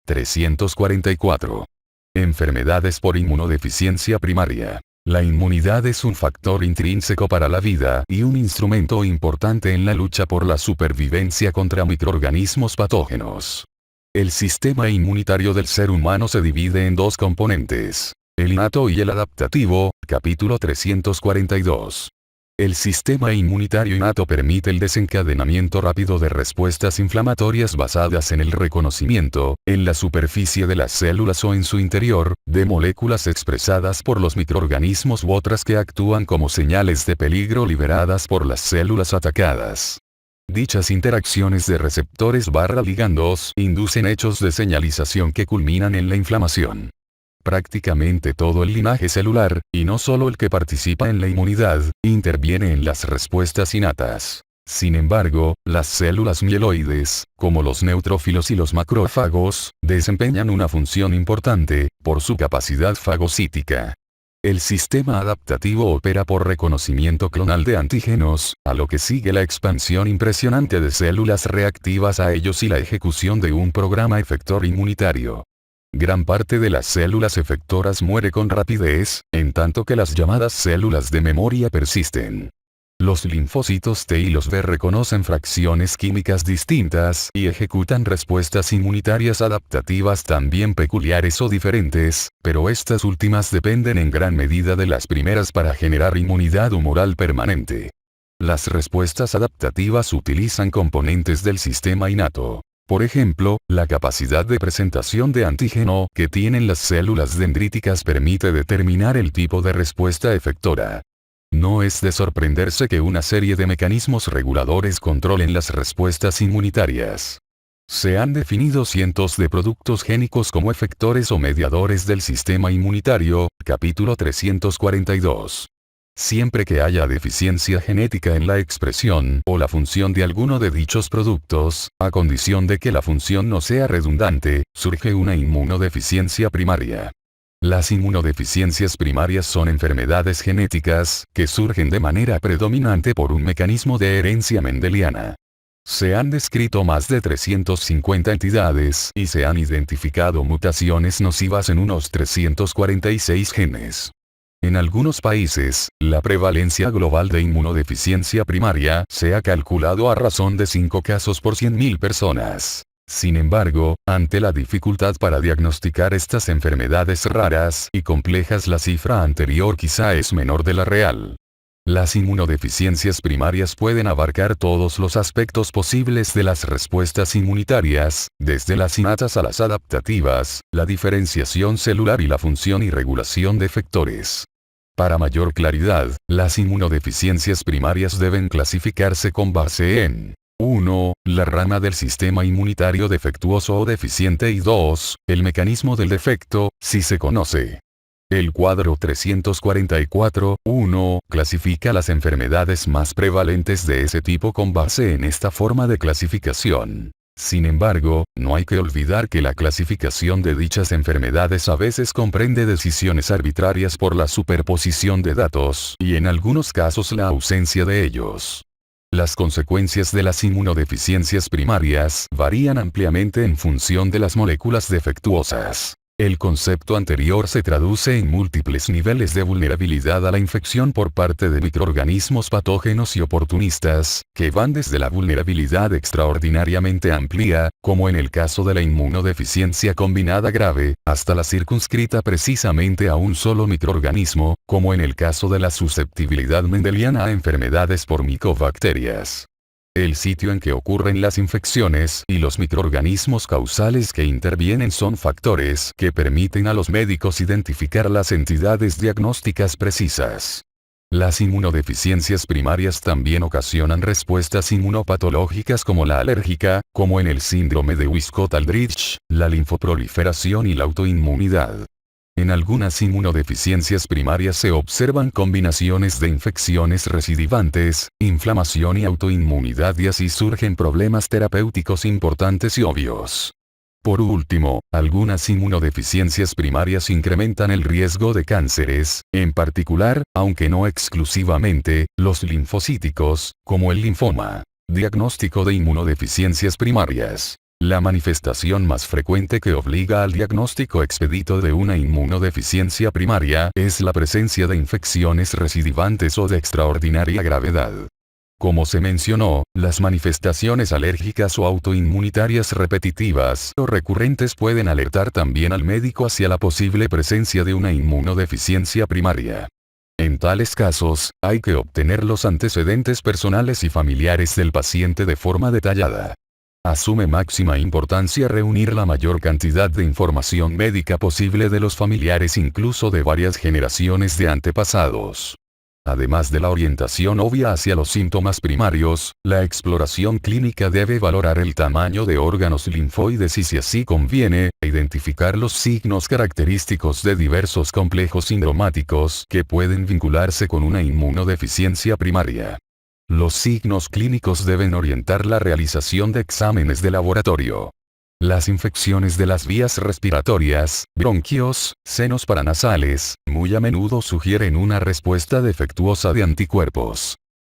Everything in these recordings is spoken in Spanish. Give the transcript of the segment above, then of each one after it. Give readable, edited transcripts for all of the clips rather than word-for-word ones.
344. Enfermedades por inmunodeficiencia primaria. La inmunidad es un factor intrínseco para la vida y un instrumento importante en la lucha por la supervivencia contra microorganismos patógenos. El sistema inmunitario del ser humano se divide en dos componentes: el innato y el adaptativo, capítulo 342. El sistema inmunitario innato permite el desencadenamiento rápido de respuestas inflamatorias basadas en el reconocimiento, en la superficie de las células o en su interior, de moléculas expresadas por los microorganismos u otras que actúan como señales de peligro liberadas por las células atacadas. Dichas interacciones de receptores/ligandos inducen hechos de señalización que culminan en la inflamación. Prácticamente todo el linaje celular, y no solo el que participa en la inmunidad, interviene en las respuestas innatas. Sin embargo, las células mieloides, como los neutrófilos y los macrófagos, desempeñan una función importante, por su capacidad fagocítica. El sistema adaptativo opera por reconocimiento clonal de antígenos, a lo que sigue la expansión impresionante de células reactivas a ellos y la ejecución de un programa efector inmunitario. Gran parte de las células efectoras muere con rapidez, en tanto que las llamadas células de memoria persisten. Los linfocitos T y los B reconocen fracciones químicas distintas y ejecutan respuestas inmunitarias adaptativas también peculiares o diferentes, pero estas últimas dependen en gran medida de las primeras para generar inmunidad humoral permanente. Las respuestas adaptativas utilizan componentes del sistema innato. Por ejemplo, la capacidad de presentación de antígeno que tienen las células dendríticas permite determinar el tipo de respuesta efectora. No es de sorprenderse que una serie de mecanismos reguladores controlen las respuestas inmunitarias. Se han definido cientos de productos génicos como efectores o mediadores del sistema inmunitario, capítulo 342. Siempre que haya deficiencia genética en la expresión o la función de alguno de dichos productos, a condición de que la función no sea redundante, surge una inmunodeficiencia primaria. Las inmunodeficiencias primarias son enfermedades genéticas, que surgen de manera predominante por un mecanismo de herencia mendeliana. Se han descrito más de 350 entidades y se han identificado mutaciones nocivas en unos 346 genes. En algunos países, la prevalencia global de inmunodeficiencia primaria se ha calculado a razón de 5 casos por 100.000 personas. Sin embargo, ante la dificultad para diagnosticar estas enfermedades raras y complejas, la cifra anterior quizá es menor de la real. Las inmunodeficiencias primarias pueden abarcar todos los aspectos posibles de las respuestas inmunitarias, desde las innatas a las adaptativas, la diferenciación celular y la función y regulación de efectores. Para mayor claridad, las inmunodeficiencias primarias deben clasificarse con base en 1. La rama del sistema inmunitario defectuoso o deficiente y 2. El mecanismo del defecto, si se conoce. El cuadro 344.1 clasifica las enfermedades más prevalentes de ese tipo con base en esta forma de clasificación. Sin embargo, no hay que olvidar que la clasificación de dichas enfermedades a veces comprende decisiones arbitrarias por la superposición de datos y en algunos casos la ausencia de ellos. Las consecuencias de las inmunodeficiencias primarias varían ampliamente en función de las moléculas defectuosas. El concepto anterior se traduce en múltiples niveles de vulnerabilidad a la infección por parte de microorganismos patógenos y oportunistas, que van desde la vulnerabilidad extraordinariamente amplia, como en el caso de la inmunodeficiencia combinada grave, hasta la circunscrita precisamente a un solo microorganismo, como en el caso de la susceptibilidad mendeliana a enfermedades por micobacterias. El sitio en que ocurren las infecciones y los microorganismos causales que intervienen son factores que permiten a los médicos identificar las entidades diagnósticas precisas. Las inmunodeficiencias primarias también ocasionan respuestas inmunopatológicas como la alérgica, como en el síndrome de Wiskott-Aldrich, la linfoproliferación y la autoinmunidad. En algunas inmunodeficiencias primarias se observan combinaciones de infecciones recidivantes, inflamación y autoinmunidad, y así surgen problemas terapéuticos importantes y obvios. Por último, algunas inmunodeficiencias primarias incrementan el riesgo de cánceres, en particular, aunque no exclusivamente, los linfocíticos, como el linfoma. Diagnóstico de inmunodeficiencias primarias. La manifestación más frecuente que obliga al diagnóstico expedito de una inmunodeficiencia primaria es la presencia de infecciones recidivantes o de extraordinaria gravedad. Como se mencionó, las manifestaciones alérgicas o autoinmunitarias repetitivas o recurrentes pueden alertar también al médico hacia la posible presencia de una inmunodeficiencia primaria. En tales casos, hay que obtener los antecedentes personales y familiares del paciente de forma detallada. Asume máxima importancia reunir la mayor cantidad de información médica posible de los familiares, incluso de varias generaciones de antepasados. Además de la orientación obvia hacia los síntomas primarios, la exploración clínica debe valorar el tamaño de órganos linfoides y, si así conviene, identificar los signos característicos de diversos complejos sindromáticos que pueden vincularse con una inmunodeficiencia primaria. Los signos clínicos deben orientar la realización de exámenes de laboratorio. Las infecciones de las vías respiratorias, bronquios, senos paranasales, muy a menudo sugieren una respuesta defectuosa de anticuerpos.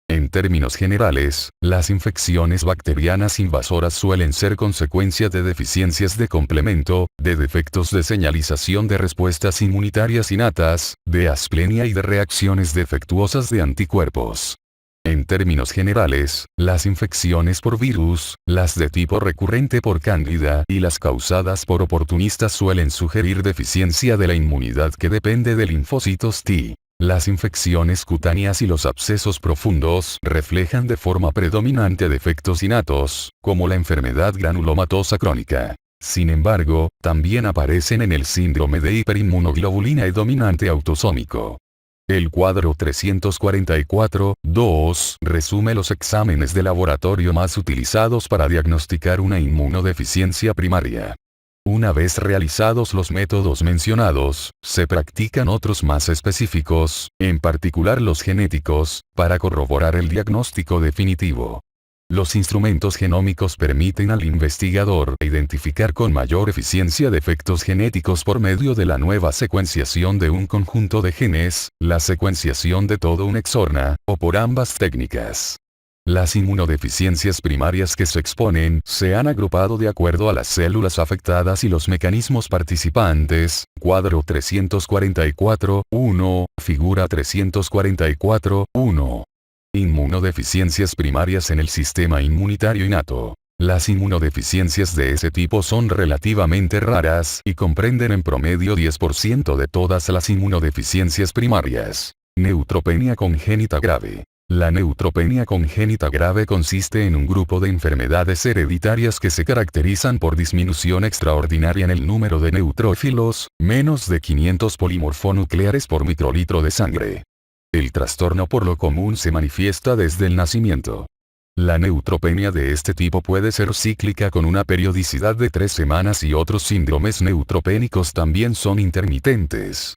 En términos generales, las infecciones bacterianas invasoras suelen ser consecuencia de deficiencias de complemento, de defectos de señalización de respuestas inmunitarias innatas, de asplenia y de reacciones defectuosas de anticuerpos. En términos generales, las infecciones por virus, las de tipo recurrente por cándida y las causadas por oportunistas suelen sugerir deficiencia de la inmunidad que depende de linfocitos T. Las infecciones cutáneas y los abscesos profundos reflejan de forma predominante defectos innatos, como la enfermedad granulomatosa crónica. Sin embargo, también aparecen en el síndrome de hiperinmunoglobulina E dominante autosómico. El cuadro 344.2 resume los exámenes de laboratorio más utilizados para diagnosticar una inmunodeficiencia primaria. Una vez realizados los métodos mencionados, se practican otros más específicos, en particular los genéticos, para corroborar el diagnóstico definitivo. Los instrumentos genómicos permiten al investigador identificar con mayor eficiencia defectos genéticos por medio de la nueva secuenciación de un conjunto de genes, la secuenciación de todo un exona, o por ambas técnicas. Las inmunodeficiencias primarias que se exponen se han agrupado de acuerdo a las células afectadas y los mecanismos participantes, cuadro 344.1, figura 344.1. Inmunodeficiencias primarias en el sistema inmunitario innato. Las inmunodeficiencias de ese tipo son relativamente raras y comprenden en promedio 10% de todas las inmunodeficiencias primarias. Neutropenia congénita grave. La neutropenia congénita grave consiste en un grupo de enfermedades hereditarias que se caracterizan por disminución extraordinaria en el número de neutrófilos, menos de 500 polimorfonucleares por microlitro de sangre. El trastorno por lo común se manifiesta desde el nacimiento. La neutropenia de este tipo puede ser cíclica con una periodicidad de 3 semanas y otros síndromes neutropénicos también son intermitentes.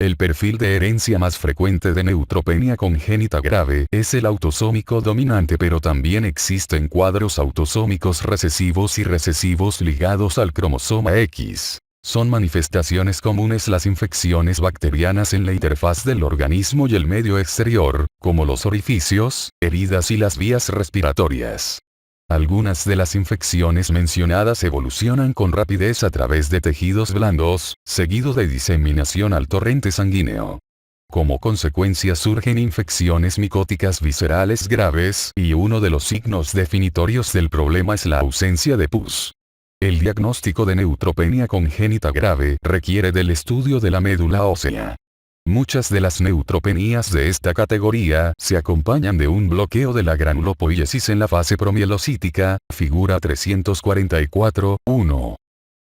El perfil de herencia más frecuente de neutropenia congénita grave es el autosómico dominante, pero también existen cuadros autosómicos recesivos y recesivos ligados al cromosoma X. Son manifestaciones comunes las infecciones bacterianas en la interfaz del organismo y el medio exterior, como los orificios, heridas y las vías respiratorias. Algunas de las infecciones mencionadas evolucionan con rapidez a través de tejidos blandos, seguido de diseminación al torrente sanguíneo. Como consecuencia surgen infecciones micóticas viscerales graves y uno de los signos definitorios del problema es la ausencia de pus. El diagnóstico de neutropenia congénita grave requiere del estudio de la médula ósea. Muchas de las neutropenías de esta categoría se acompañan de un bloqueo de la granulopoiesis en la fase promielocítica, figura 344.1.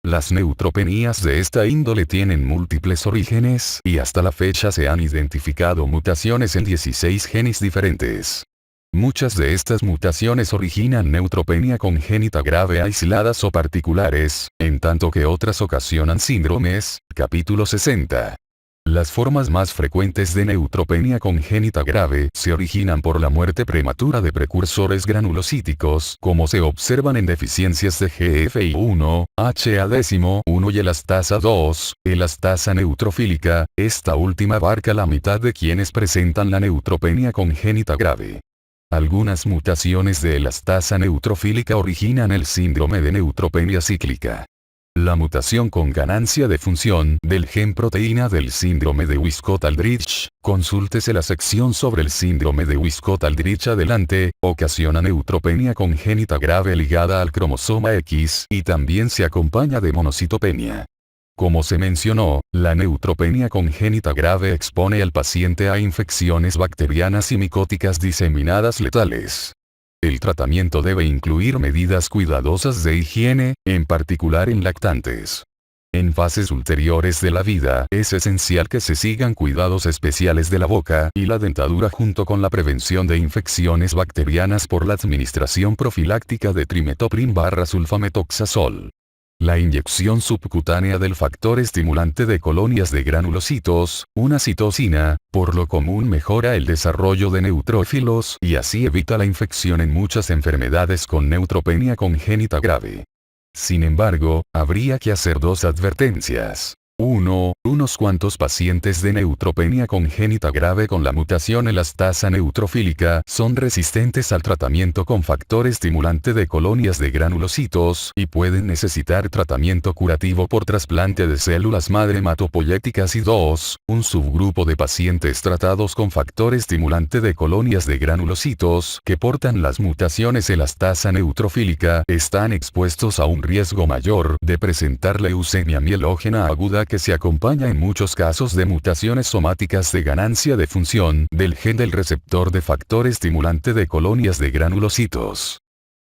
Las neutropenías de esta índole tienen múltiples orígenes y hasta la fecha se han identificado mutaciones en 16 genes diferentes. Muchas de estas mutaciones originan neutropenia congénita grave aisladas o particulares, en tanto que otras ocasionan síndromes, capítulo 60. Las formas más frecuentes de neutropenia congénita grave se originan por la muerte prematura de precursores granulocíticos, como se observan en deficiencias de GFI1, HA-1 y elastasa 2, elastasa neutrofílica. Esta última abarca la mitad de quienes presentan la neutropenia congénita grave. Algunas mutaciones de elastasa neutrofílica originan el síndrome de neutropenia cíclica. La mutación con ganancia de función del gen proteína del síndrome de Wiskott-Aldrich, consúltese la sección sobre el síndrome de Wiskott-Aldrich adelante, ocasiona neutropenia congénita grave ligada al cromosoma X y también se acompaña de monocitopenia. Como se mencionó, la neutropenia congénita grave expone al paciente a infecciones bacterianas y micóticas diseminadas letales. El tratamiento debe incluir medidas cuidadosas de higiene, en particular en lactantes. En fases ulteriores de la vida es esencial que se sigan cuidados especiales de la boca y la dentadura junto con la prevención de infecciones bacterianas por la administración profiláctica de trimetoprim/sulfametoxazol. La inyección subcutánea del factor estimulante de colonias de granulocitos, una citosina, por lo común mejora el desarrollo de neutrófilos y así evita la infección en muchas enfermedades con neutropenia congénita grave. Sin embargo, habría que hacer dos advertencias. 1. Unos cuantos pacientes de neutropenia congénita grave con la mutación elastasa neutrofílica son resistentes al tratamiento con factor estimulante de colonias de granulocitos y pueden necesitar tratamiento curativo por trasplante de células madre hematopoyéticas y 2. Un subgrupo de pacientes tratados con factor estimulante de colonias de granulocitos que portan las mutaciones elastasa neutrofílica están expuestos a un riesgo mayor de presentar leucemia mielógena aguda que se acompaña en muchos casos de mutaciones somáticas de ganancia de función del gen del receptor de factor estimulante de colonias de granulocitos.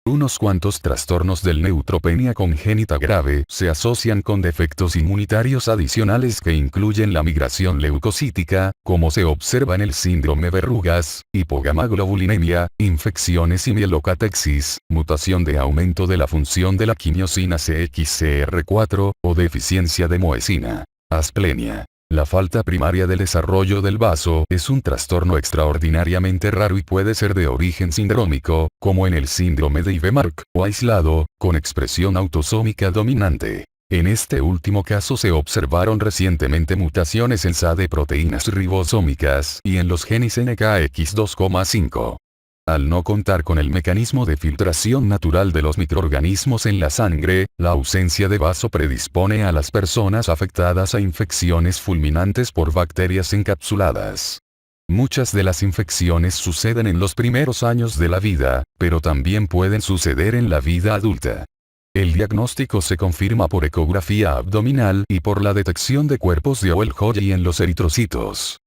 Unos cuantos trastornos del neutropenia congénita grave se asocian con defectos inmunitarios adicionales que incluyen la migración leucocítica, como se observa en el síndrome verrugas, hipogamaglobulinemia, infecciones y mielocatexis, mutación de aumento de la función de la quimiosina CXCR4, o deficiencia de moesina. Asplenia. La falta primaria del desarrollo del vaso es un trastorno extraordinariamente raro y puede ser de origen sindrómico, como en el síndrome de Ivemark, o aislado, con expresión autosómica dominante. En este último caso se observaron recientemente mutaciones en SA de proteínas ribosómicas y en los genes NKX2,5. Al no contar con el mecanismo de filtración natural de los microorganismos en la sangre, la ausencia de vaso predispone a las personas afectadas a infecciones fulminantes por bacterias encapsuladas. Muchas de las infecciones suceden en los primeros años de la vida, pero también pueden suceder en la vida adulta. El diagnóstico se confirma por ecografía abdominal y por la detección de cuerpos de Olcott en los eritrocitos.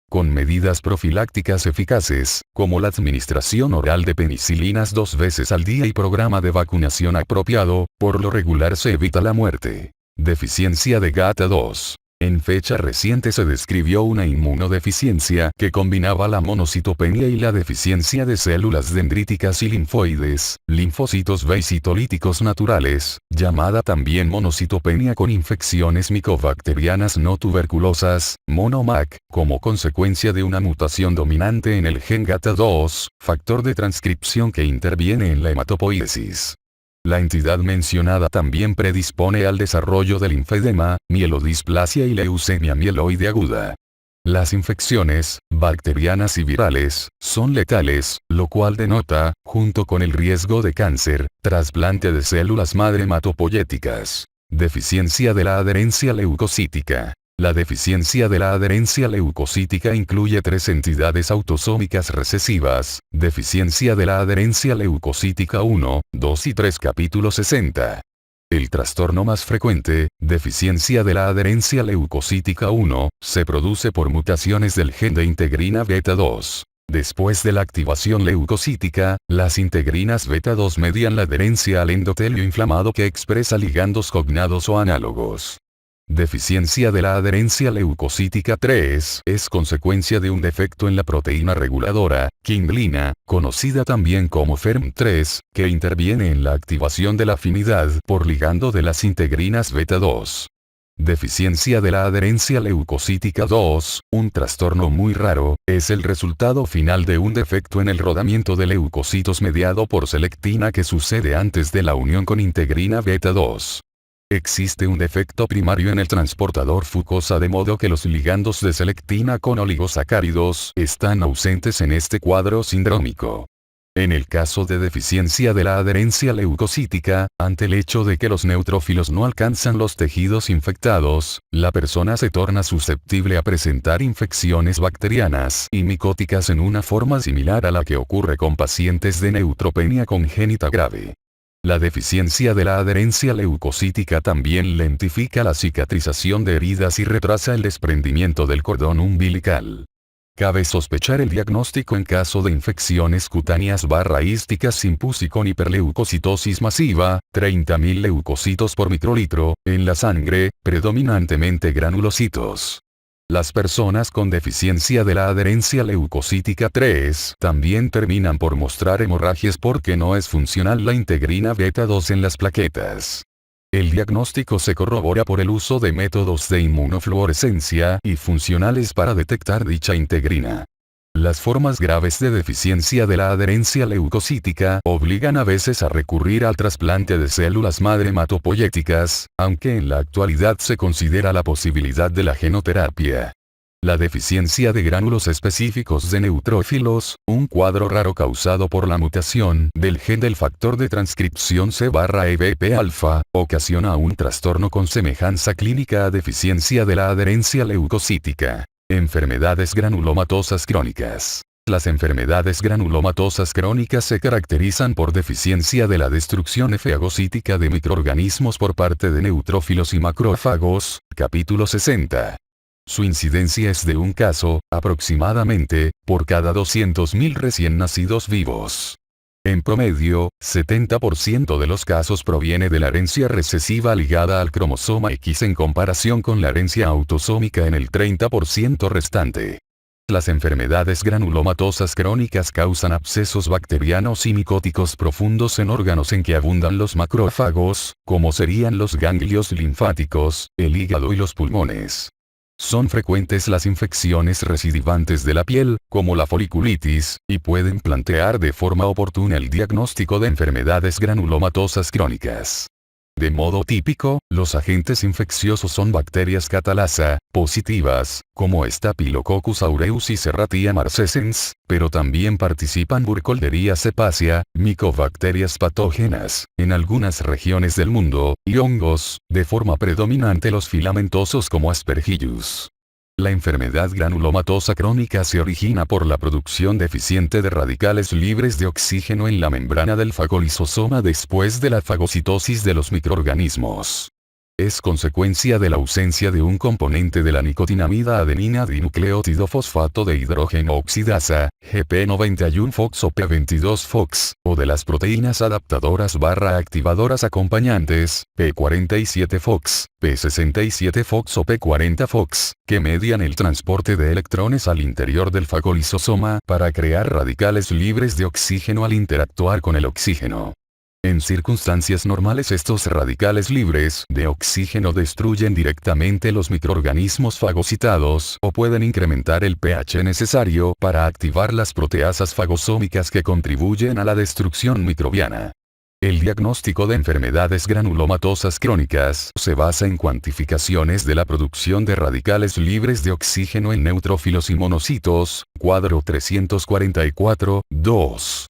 Con medidas profilácticas eficaces, como la administración oral de penicilinas 2 veces al día y programa de vacunación apropiado, por lo regular se evita la muerte. Deficiencia de GATA2. En fecha reciente se describió una inmunodeficiencia que combinaba la monocitopenia y la deficiencia de células dendríticas y linfoides, linfocitos B y citolíticos naturales, llamada también monocitopenia con infecciones micobacterianas no tuberculosas, monoMAC, como consecuencia de una mutación dominante en el gen GATA2, factor de transcripción que interviene en la hematopoiesis. La entidad mencionada también predispone al desarrollo de linfedema, mielodisplasia y leucemia mieloide aguda. Las infecciones, bacterianas y virales, son letales, lo cual denota, junto con el riesgo de cáncer, trasplante de células madre hematopoyéticas. Deficiencia de la adherencia leucocítica. La deficiencia de la adherencia leucocítica incluye 3 entidades autosómicas recesivas, deficiencia de la adherencia leucocítica 1, 2 y 3 capítulo 60. El trastorno más frecuente, deficiencia de la adherencia leucocítica 1, se produce por mutaciones del gen de integrina beta 2. Después de la activación leucocítica, las integrinas beta 2 median la adherencia al endotelio inflamado que expresa ligandos cognados o análogos. Deficiencia de la adherencia leucocítica 3 es consecuencia de un defecto en la proteína reguladora, quinglina, conocida también como FERM3, que interviene en la activación de la afinidad por ligando de las integrinas beta 2. Deficiencia de la adherencia leucocítica 2, un trastorno muy raro, es el resultado final de un defecto en el rodamiento de leucocitos mediado por selectina que sucede antes de la unión con integrina beta 2. Existe un defecto primario en el transportador fucosa de modo que los ligandos de selectina con oligosacáridos están ausentes en este cuadro sindrómico. En el caso de deficiencia de la adherencia leucocítica, ante el hecho de que los neutrófilos no alcanzan los tejidos infectados, la persona se torna susceptible a presentar infecciones bacterianas y micóticas en una forma similar a la que ocurre con pacientes de neutropenia congénita grave. La deficiencia de la adherencia leucocítica también lentifica la cicatrización de heridas y retrasa el desprendimiento del cordón umbilical. Cabe sospechar el diagnóstico en caso de infecciones cutáneas ísticas sin pus y con hiperleucocitosis masiva, 30.000 leucocitos por microlitro, en la sangre, predominantemente granulocitos. Las personas con deficiencia de la adherencia leucocítica 3 también terminan por mostrar hemorragias porque no es funcional la integrina beta 2 en las plaquetas. El diagnóstico se corrobora por el uso de métodos de inmunofluorescencia y funcionales para detectar dicha integrina. Las formas graves de deficiencia de la adherencia leucocítica obligan a veces a recurrir al trasplante de células madre hematopoyéticas, aunque en la actualidad se considera la posibilidad de la genoterapia. La deficiencia de gránulos específicos de neutrófilos, un cuadro raro causado por la mutación del gen del factor de transcripción C/EBP-alfa, ocasiona un trastorno con semejanza clínica a deficiencia de la adherencia leucocítica. Enfermedades granulomatosas crónicas. Las enfermedades granulomatosas crónicas se caracterizan por deficiencia de la destrucción fagocítica de microorganismos por parte de neutrófilos y macrófagos, capítulo 60. Su incidencia es de un caso, aproximadamente, por cada 200.000 recién nacidos vivos. En promedio, 70% de los casos proviene de la herencia recesiva ligada al cromosoma X en comparación con la herencia autosómica en el 30% restante. Las enfermedades granulomatosas crónicas causan abscesos bacterianos y micóticos profundos en órganos en que abundan los macrófagos, como serían los ganglios linfáticos, el hígado y los pulmones. Son frecuentes las infecciones recidivantes de la piel, como la foliculitis, y pueden plantear de forma oportuna el diagnóstico de enfermedades granulomatosas crónicas. De modo típico, los agentes infecciosos son bacterias catalasa, positivas, como Staphylococcus aureus y Serratia marcescens, pero también participan Burkholderia cepacia, micobacterias patógenas, en algunas regiones del mundo, y hongos, de forma predominante los filamentosos como Aspergillus. La enfermedad granulomatosa crónica se origina por la producción deficiente de radicales libres de oxígeno en la membrana del fagolisosoma después de la fagocitosis de los microorganismos. Es consecuencia de la ausencia de un componente de la nicotinamida adenina dinucleótido fosfato de hidrógeno oxidasa, GP91-FOX o P22-FOX, o de las proteínas adaptadoras activadoras acompañantes, P47-FOX, P67-FOX o P40-FOX, que median el transporte de electrones al interior del fagolisosoma para crear radicales libres de oxígeno al interactuar con el oxígeno. En circunstancias normales estos radicales libres de oxígeno destruyen directamente los microorganismos fagocitados o pueden incrementar el pH necesario para activar las proteasas fagosómicas que contribuyen a la destrucción microbiana. El diagnóstico de enfermedades granulomatosas crónicas se basa en cuantificaciones de la producción de radicales libres de oxígeno en neutrófilos y monocitos, cuadro 344, 2.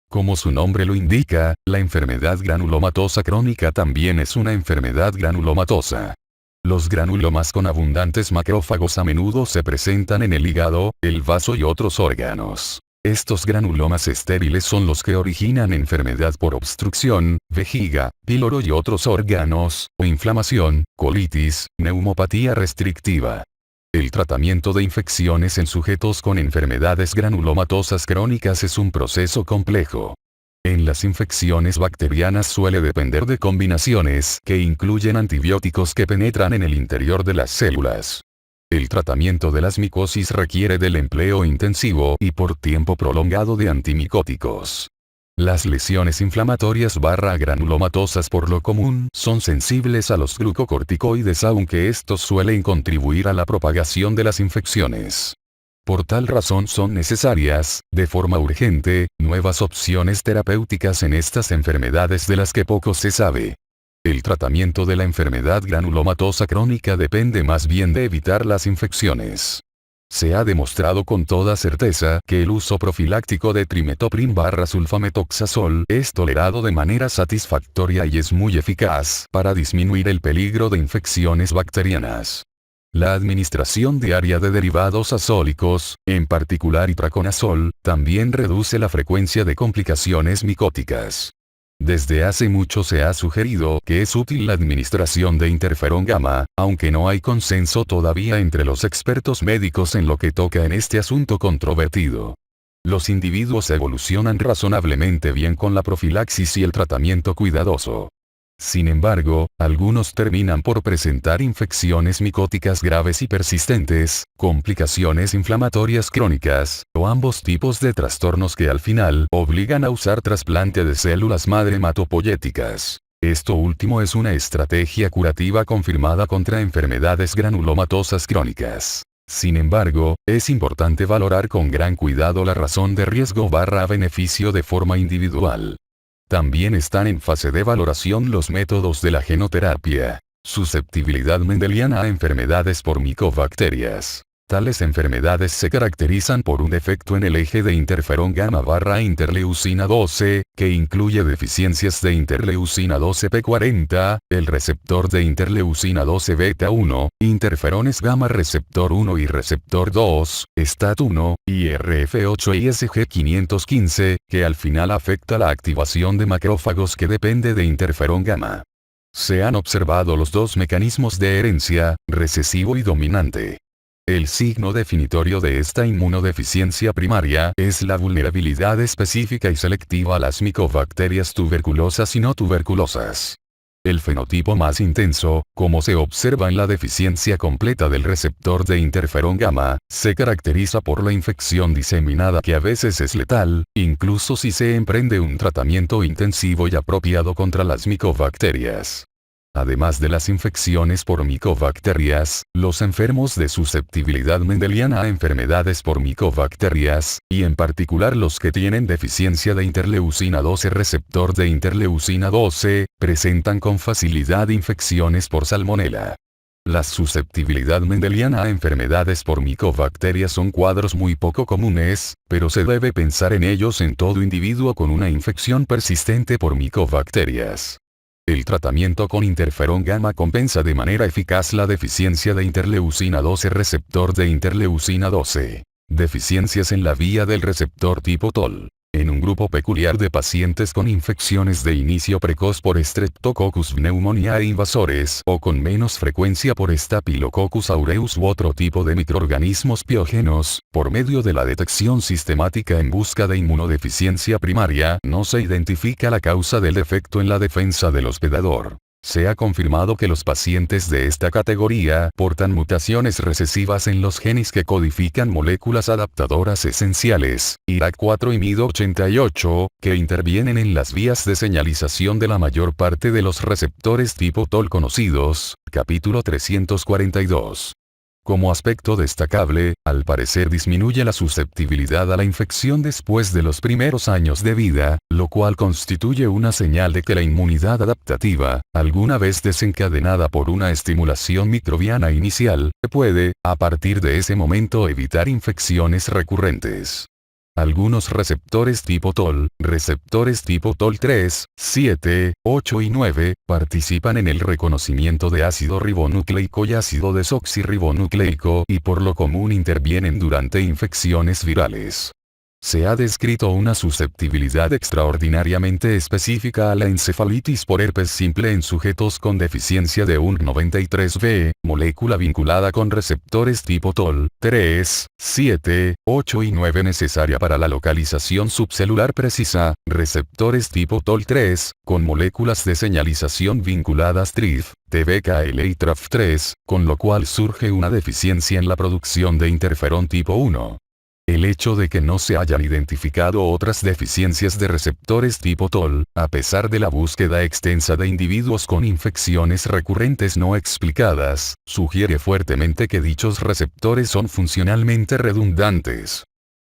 Como su nombre lo indica, la enfermedad granulomatosa crónica también es una enfermedad granulomatosa. Los granulomas con abundantes macrófagos a menudo se presentan en el hígado, el vaso y otros órganos. Estos granulomas estériles son los que originan enfermedad por obstrucción, vejiga, píloro y otros órganos, o inflamación, colitis, neumopatía restrictiva. El tratamiento de infecciones en sujetos con enfermedades granulomatosas crónicas es un proceso complejo. En las infecciones bacterianas suele depender de combinaciones que incluyen antibióticos que penetran en el interior de las células. El tratamiento de las micosis requiere del empleo intensivo y por tiempo prolongado de antimicóticos. Las lesiones inflamatorias granulomatosas por lo común son sensibles a los glucocorticoides aunque estos suelen contribuir a la propagación de las infecciones. Por tal razón son necesarias, de forma urgente, nuevas opciones terapéuticas en estas enfermedades de las que poco se sabe. El tratamiento de la enfermedad granulomatosa crónica depende más bien de evitar las infecciones. Se ha demostrado con toda certeza que el uso profiláctico de trimetoprim/sulfametoxazol es tolerado de manera satisfactoria y es muy eficaz para disminuir el peligro de infecciones bacterianas. La administración diaria de derivados azólicos, en particular itraconazol, también reduce la frecuencia de complicaciones micóticas. Desde hace mucho se ha sugerido que es útil la administración de interferón gamma, aunque no hay consenso todavía entre los expertos médicos en lo que toca en este asunto controvertido. Los individuos evolucionan razonablemente bien con la profilaxis y el tratamiento cuidadoso. Sin embargo, algunos terminan por presentar infecciones micóticas graves y persistentes, complicaciones inflamatorias crónicas, o ambos tipos de trastornos que al final obligan a usar trasplante de células madre hematopoyéticas. Esto último es una estrategia curativa confirmada contra enfermedades granulomatosas crónicas. Sin embargo, es importante valorar con gran cuidado la razón de riesgo/beneficio de forma individual. También están en fase de valoración los métodos de la genoterapia. Susceptibilidad mendeliana a enfermedades por micobacterias. Tales enfermedades se caracterizan por un defecto en el eje de interferón gamma/interleucina 12, que incluye deficiencias de interleucina 12p40, el receptor de interleucina 12 beta 1, interferones gamma receptor 1 y receptor 2, STAT1, IRF8 y SG515, que al final afecta la activación de macrófagos que depende de interferón gamma. Se han observado los dos mecanismos de herencia, recesivo y dominante. El signo definitorio de esta inmunodeficiencia primaria es la vulnerabilidad específica y selectiva a las micobacterias tuberculosas y no tuberculosas. El fenotipo más intenso, como se observa en la deficiencia completa del receptor de interferón gamma, se caracteriza por la infección diseminada que a veces es letal, incluso si se emprende un tratamiento intensivo y apropiado contra las micobacterias. Además de las infecciones por micobacterias, los enfermos de susceptibilidad mendeliana a enfermedades por micobacterias, y en particular los que tienen deficiencia de interleucina 12 receptor de interleucina 12, presentan con facilidad infecciones por salmonela. La susceptibilidad mendeliana a enfermedades por micobacterias son cuadros muy poco comunes, pero se debe pensar en ellos en todo individuo con una infección persistente por micobacterias. El tratamiento con interferón gamma compensa de manera eficaz la deficiencia de interleucina 12 receptor de interleucina 12. Deficiencias en la vía del receptor tipo TOL. En un grupo peculiar de pacientes con infecciones de inicio precoz por Streptococcus pneumoniae invasores o con menos frecuencia por Staphylococcus aureus u otro tipo de microorganismos piógenos, por medio de la detección sistemática en busca de inmunodeficiencia primaria, no se identifica la causa del defecto en la defensa del hospedador. Se ha confirmado que los pacientes de esta categoría portan mutaciones recesivas en los genes que codifican moléculas adaptadoras esenciales, IRAK4 y MID88, que intervienen en las vías de señalización de la mayor parte de los receptores tipo TOL conocidos, capítulo 342. Como aspecto destacable, al parecer disminuye la susceptibilidad a la infección después de los primeros años de vida, lo cual constituye una señal de que la inmunidad adaptativa, alguna vez desencadenada por una estimulación microbiana inicial, puede, a partir de ese momento evitar infecciones recurrentes. Algunos receptores tipo TOL, receptores tipo TOL3, 7, 8 y 9, participan en el reconocimiento de ácido ribonucleico y ácido desoxirribonucleico y por lo común intervienen durante infecciones virales. Se ha descrito una susceptibilidad extraordinariamente específica a la encefalitis por herpes simple en sujetos con deficiencia de UNC93B, molécula vinculada con receptores tipo TOL, 3, 7, 8 y 9 necesaria para la localización subcelular precisa, receptores tipo TOL3, con moléculas de señalización vinculadas TRIF, TBKL y TRAF3, con lo cual surge una deficiencia en la producción de interferón tipo 1. El hecho de que no se hayan identificado otras deficiencias de receptores tipo TOL, a pesar de la búsqueda extensa de individuos con infecciones recurrentes no explicadas, sugiere fuertemente que dichos receptores son funcionalmente redundantes.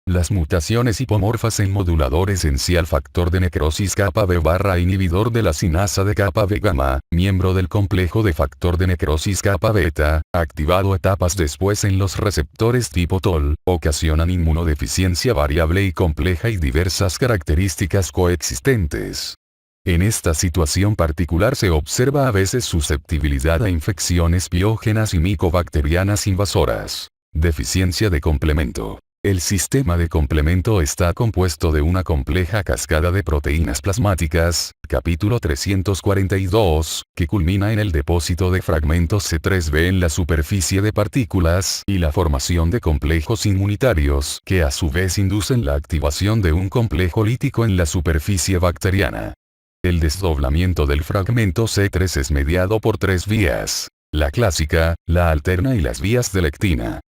Las mutaciones hipomorfas en modulador esencial factor de necrosis kappa B barra inhibidor de la sinasa de kappa B gamma, miembro del complejo de factor de necrosis kappa beta, activado etapas después en los receptores tipo TOL, ocasionan inmunodeficiencia variable y compleja y diversas características coexistentes. En esta situación particular se observa a veces susceptibilidad a infecciones biógenas y micobacterianas invasoras. Deficiencia de complemento. El sistema de complemento está compuesto de una compleja cascada de proteínas plasmáticas, capítulo 342, que culmina en el depósito de fragmentos C3b en la superficie de partículas y la formación de complejos inmunitarios que a su vez inducen la activación de un complejo lítico en la superficie bacteriana. El desdoblamiento del fragmento C3 es mediado por tres vías: la clásica, la alterna y las vías de lectina.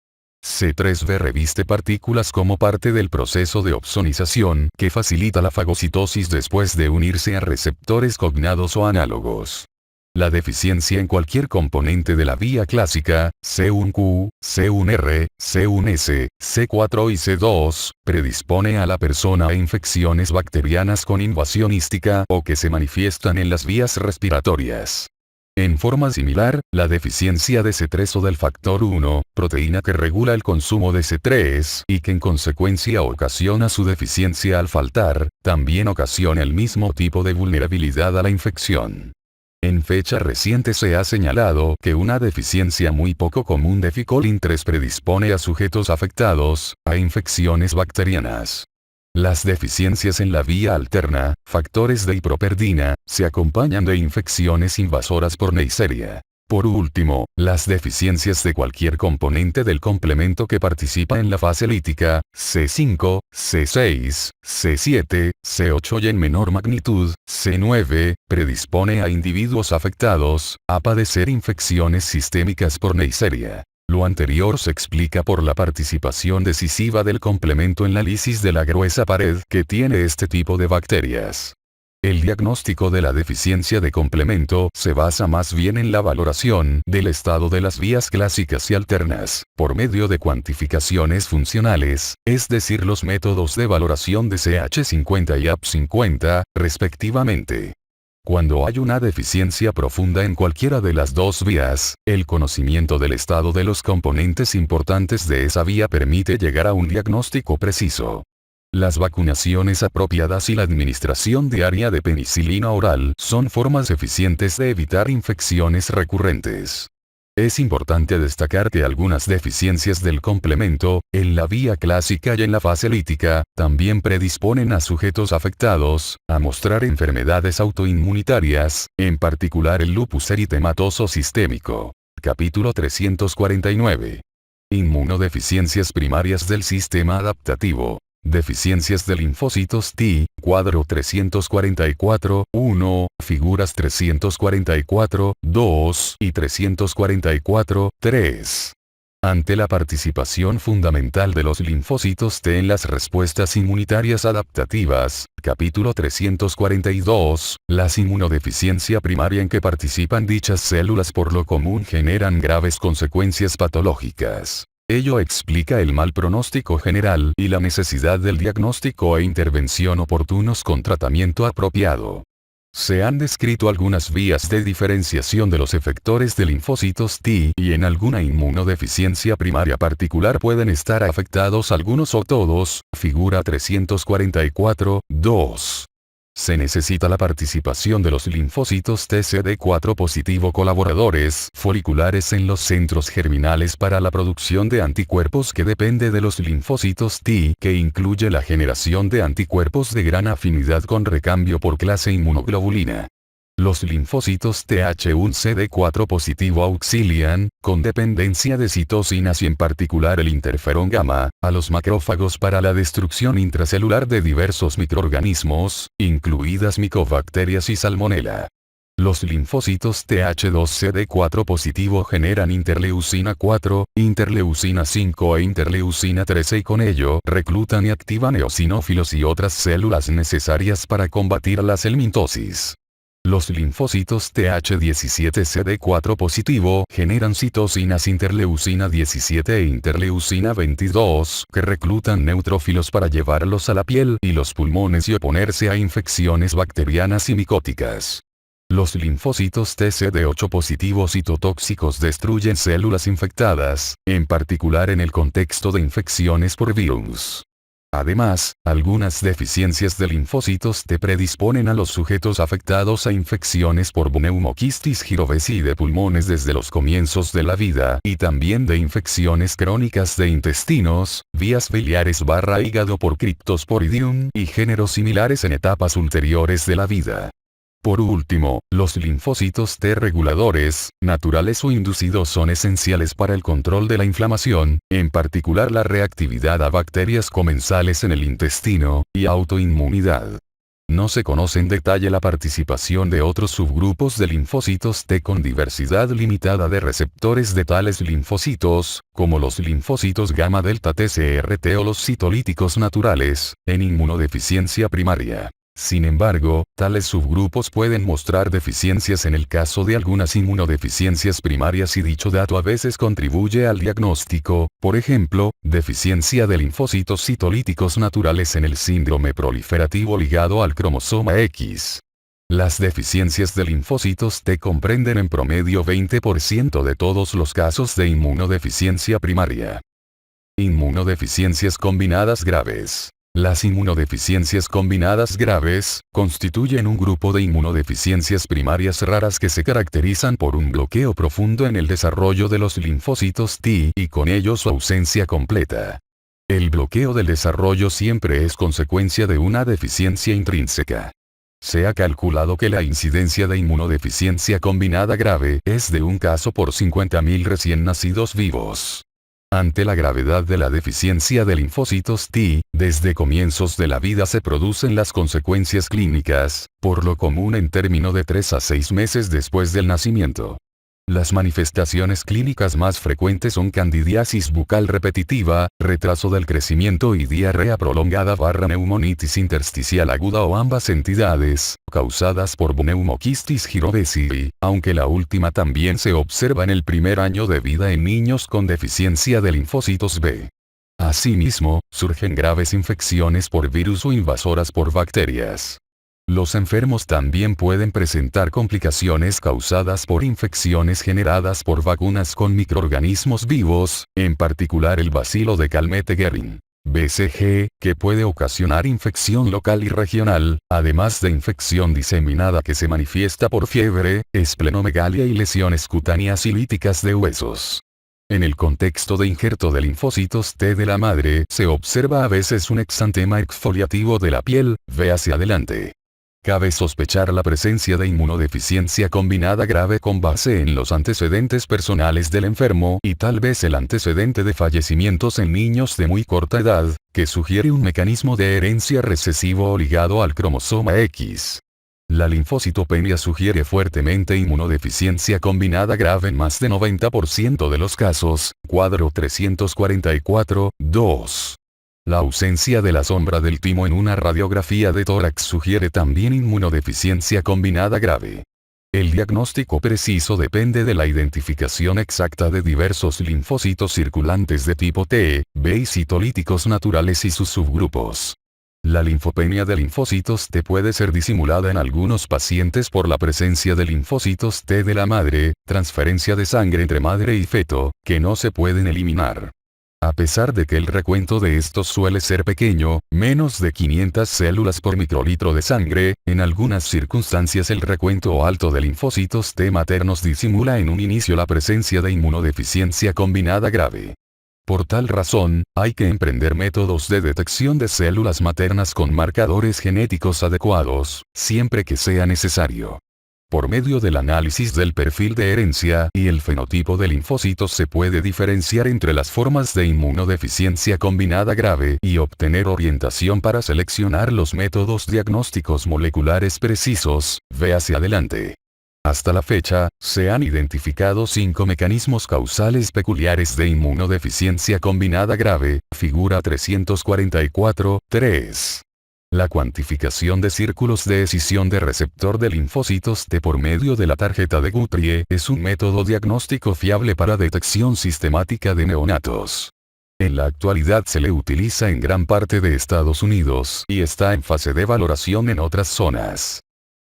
C3b reviste partículas como parte del proceso de opsonización que facilita la fagocitosis después de unirse a receptores cognados o análogos. La deficiencia en cualquier componente de la vía clásica, C1q, C1r, C1s, C4 y C2, predispone a la persona a infecciones bacterianas con invasión hística o que se manifiestan en las vías respiratorias. En forma similar, la deficiencia de C3 o del factor 1, proteína que regula el consumo de C3 y que en consecuencia ocasiona su deficiencia al faltar, también ocasiona el mismo tipo de vulnerabilidad a la infección. En fecha reciente se ha señalado que una deficiencia muy poco común de Ficolin 3 predispone a sujetos afectados a infecciones bacterianas. Las deficiencias en la vía alterna, factores de hiproperdina, se acompañan de infecciones invasoras por Neisseria. Por último, las deficiencias de cualquier componente del complemento que participa en la fase lítica, C5, C6, C7, C8 y en menor magnitud, C9, predispone a individuos afectados a padecer infecciones sistémicas por Neisseria. Lo anterior se explica por la participación decisiva del complemento en la lisis de la gruesa pared que tiene este tipo de bacterias. El diagnóstico de la deficiencia de complemento se basa más bien en la valoración del estado de las vías clásicas y alternas, por medio de cuantificaciones funcionales, es decir, los métodos de valoración de CH50 y AP50, respectivamente. Cuando hay una deficiencia profunda en cualquiera de las dos vías, el conocimiento del estado de los componentes importantes de esa vía permite llegar a un diagnóstico preciso. Las vacunaciones apropiadas y la administración diaria de penicilina oral son formas eficientes de evitar infecciones recurrentes. Es importante destacar que algunas deficiencias del complemento, en la vía clásica y en la fase lítica, también predisponen a sujetos afectados a mostrar enfermedades autoinmunitarias, en particular el lupus eritematoso sistémico. Capítulo 349. Inmunodeficiencias primarias del sistema adaptativo. Deficiencias de linfocitos T, cuadro 344, 1, figuras 344, 2 y 344, 3. Ante la participación fundamental de los linfocitos T en las respuestas inmunitarias adaptativas, capítulo 342, las inmunodeficiencia primaria en que participan dichas células por lo común generan graves consecuencias patológicas. Ello explica el mal pronóstico general y la necesidad del diagnóstico e intervención oportunos con tratamiento apropiado. Se han descrito algunas vías de diferenciación de los efectores de linfocitos T y en alguna inmunodeficiencia primaria particular pueden estar afectados algunos o todos, figura 344, 2. Se necesita la participación de los linfocitos TCD4 positivo colaboradores foliculares en los centros germinales para la producción de anticuerpos que depende de los linfocitos T, que incluye la generación de anticuerpos de gran afinidad con recambio por clase inmunoglobulina. Los linfocitos Th1CD4 positivo auxilian, con dependencia de citocinas y en particular el interferón gamma, a los macrófagos para la destrucción intracelular de diversos microorganismos, incluidas micobacterias y salmonela. Los linfocitos Th2CD4 positivo generan interleucina 4, interleucina 5 e interleucina 13 y con ello reclutan y activan eosinófilos y otras células necesarias para combatir la helmintosis. Los linfocitos Th17CD4 positivo generan citocinas interleucina 17 e interleucina 22 que reclutan neutrófilos para llevarlos a la piel y los pulmones y oponerse a infecciones bacterianas y micóticas. Los linfocitos TCD8 positivos citotóxicos destruyen células infectadas, en particular en el contexto de infecciones por virus. Además, algunas deficiencias de linfocitos T predisponen a los sujetos afectados a infecciones por pneumoquistis girovesi de pulmones desde los comienzos de la vida y también de infecciones crónicas de intestinos, vías biliares/hígado por Cryptosporidium y géneros similares en etapas ulteriores de la vida. Por último, los linfocitos T reguladores, naturales o inducidos son esenciales para el control de la inflamación, en particular la reactividad a bacterias comensales en el intestino, y autoinmunidad. No se conoce en detalle la participación de otros subgrupos de linfocitos T con diversidad limitada de receptores de tales linfocitos, como los linfocitos gamma delta TCRT o los citolíticos naturales, en inmunodeficiencia primaria. Sin embargo, tales subgrupos pueden mostrar deficiencias en el caso de algunas inmunodeficiencias primarias y dicho dato a veces contribuye al diagnóstico, por ejemplo, deficiencia de linfocitos citolíticos naturales en el síndrome proliferativo ligado al cromosoma X. Las deficiencias de linfocitos T comprenden en promedio 20% de todos los casos de inmunodeficiencia primaria. Inmunodeficiencias combinadas graves. Las inmunodeficiencias combinadas graves, constituyen un grupo de inmunodeficiencias primarias raras que se caracterizan por un bloqueo profundo en el desarrollo de los linfocitos T y con ello su ausencia completa. El bloqueo del desarrollo siempre es consecuencia de una deficiencia intrínseca. Se ha calculado que la incidencia de inmunodeficiencia combinada grave es de un caso por 50.000 recién nacidos vivos. Ante la gravedad de la deficiencia de linfocitos T, desde comienzos de la vida se producen las consecuencias clínicas, por lo común en término de 3 a 6 meses después del nacimiento. Las manifestaciones clínicas más frecuentes son candidiasis bucal repetitiva, retraso del crecimiento y diarrea prolongada/neumonitis intersticial aguda o ambas entidades, causadas por pneumoquistis girovesi, aunque la última también se observa en el primer año de vida en niños con deficiencia de linfocitos B. Asimismo, surgen graves infecciones por virus o invasoras por bacterias. Los enfermos también pueden presentar complicaciones causadas por infecciones generadas por vacunas con microorganismos vivos, en particular el bacilo de Calmette-Guerin, BCG, que puede ocasionar infección local y regional, además de infección diseminada que se manifiesta por fiebre, esplenomegalia y lesiones cutáneas y líticas de huesos. En el contexto de injerto de linfocitos T de la madre, se observa a veces un exantema exfoliativo de la piel, véase adelante. Cabe sospechar la presencia de inmunodeficiencia combinada grave con base en los antecedentes personales del enfermo y tal vez el antecedente de fallecimientos en niños de muy corta edad, que sugiere un mecanismo de herencia recesivo ligado al cromosoma X. La linfocitopenia sugiere fuertemente inmunodeficiencia combinada grave en más de 90% de los casos, cuadro 344-2. La ausencia de la sombra del timo en una radiografía de tórax sugiere también inmunodeficiencia combinada grave. El diagnóstico preciso depende de la identificación exacta de diversos linfocitos circulantes de tipo T, B y citolíticos naturales y sus subgrupos. La linfopenia de linfocitos T puede ser disimulada en algunos pacientes por la presencia de linfocitos T de la madre, transferencia de sangre entre madre y feto, que no se pueden eliminar. A pesar de que el recuento de estos suele ser pequeño, menos de 500 células por microlitro de sangre, en algunas circunstancias el recuento alto de linfocitos T maternos disimula en un inicio la presencia de inmunodeficiencia combinada grave. Por tal razón, hay que emprender métodos de detección de células maternas con marcadores genéticos adecuados, siempre que sea necesario. Por medio del análisis del perfil de herencia y el fenotipo de linfocitos se puede diferenciar entre las formas de inmunodeficiencia combinada grave y obtener orientación para seleccionar los métodos diagnósticos moleculares precisos, véase adelante. Hasta la fecha, se han identificado 5 mecanismos causales peculiares de inmunodeficiencia combinada grave, figura 344-3. La cuantificación de círculos de escisión de receptor de linfocitos T por medio de la tarjeta de Guthrie es un método diagnóstico fiable para detección sistemática de neonatos. En la actualidad se le utiliza en gran parte de Estados Unidos y está en fase de valoración en otras zonas.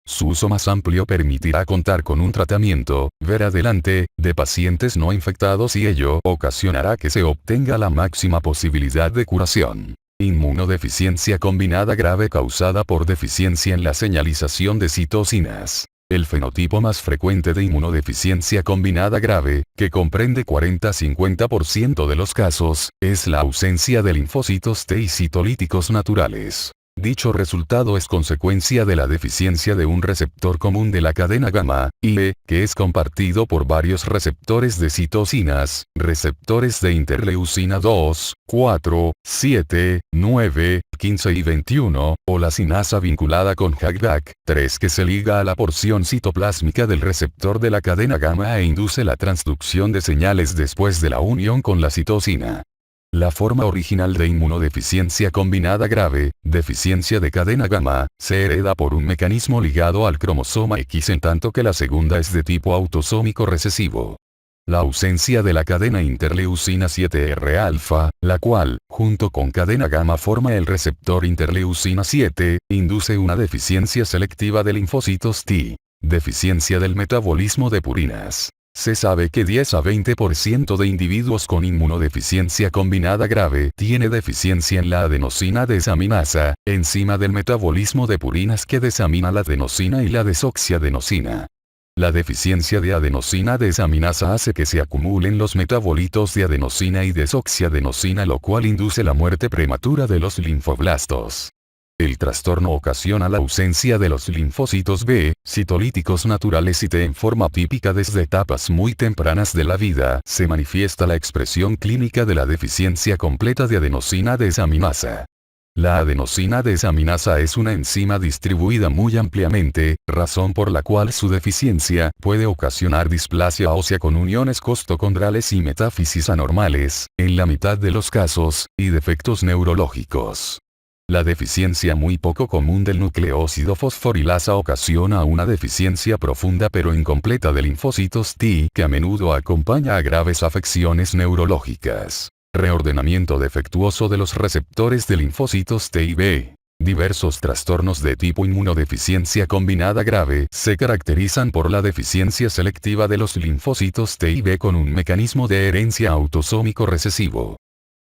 Su uso más amplio permitirá contar con un tratamiento, ver adelante, de pacientes no infectados y ello ocasionará que se obtenga la máxima posibilidad de curación. Inmunodeficiencia combinada grave causada por deficiencia en la señalización de citocinas. El fenotipo más frecuente de inmunodeficiencia combinada grave, que comprende 40-50% de los casos, es la ausencia de linfocitos T y citolíticos naturales. Dicho resultado es consecuencia de la deficiencia de un receptor común de la cadena gamma, IE, que es compartido por varios receptores de citocinas, receptores de interleucina 2, 4, 7, 9, 15 y 21, o la sinasa vinculada con HAGDAC, 3 que se liga a la porción citoplásmica del receptor de la cadena gamma e induce la transducción de señales después de la unión con la citosina. La forma original de inmunodeficiencia combinada grave, deficiencia de cadena gamma, se hereda por un mecanismo ligado al cromosoma X en tanto que la segunda es de tipo autosómico recesivo. La ausencia de la cadena interleucina 7R-alfa, la cual, junto con cadena gamma forma el receptor interleucina 7, induce una deficiencia selectiva de linfocitos T. Deficiencia del metabolismo de purinas. Se sabe que 10 a 20% de individuos con inmunodeficiencia combinada grave tiene deficiencia en la adenosina desaminasa, enzima del metabolismo de purinas que desamina la adenosina y la desoxiadenosina. La deficiencia de adenosina desaminasa hace que se acumulen los metabolitos de adenosina y desoxiadenosina, lo cual induce la muerte prematura de los linfoblastos. El trastorno ocasiona la ausencia de los linfocitos B, citolíticos naturales y T en forma típica desde etapas muy tempranas de la vida. Se manifiesta la expresión clínica de la deficiencia completa de adenosina desaminasa. La adenosina desaminasa es una enzima distribuida muy ampliamente, razón por la cual su deficiencia puede ocasionar displasia ósea con uniones costocondrales y metáfisis anormales, en la mitad de los casos, y defectos neurológicos. La deficiencia muy poco común del nucleócido fosforilasa ocasiona una deficiencia profunda pero incompleta de linfocitos T que a menudo acompaña a graves afecciones neurológicas. Reordenamiento defectuoso de los receptores de linfocitos T y B. Diversos trastornos de tipo inmunodeficiencia combinada grave se caracterizan por la deficiencia selectiva de los linfocitos T y B con un mecanismo de herencia autosómico recesivo.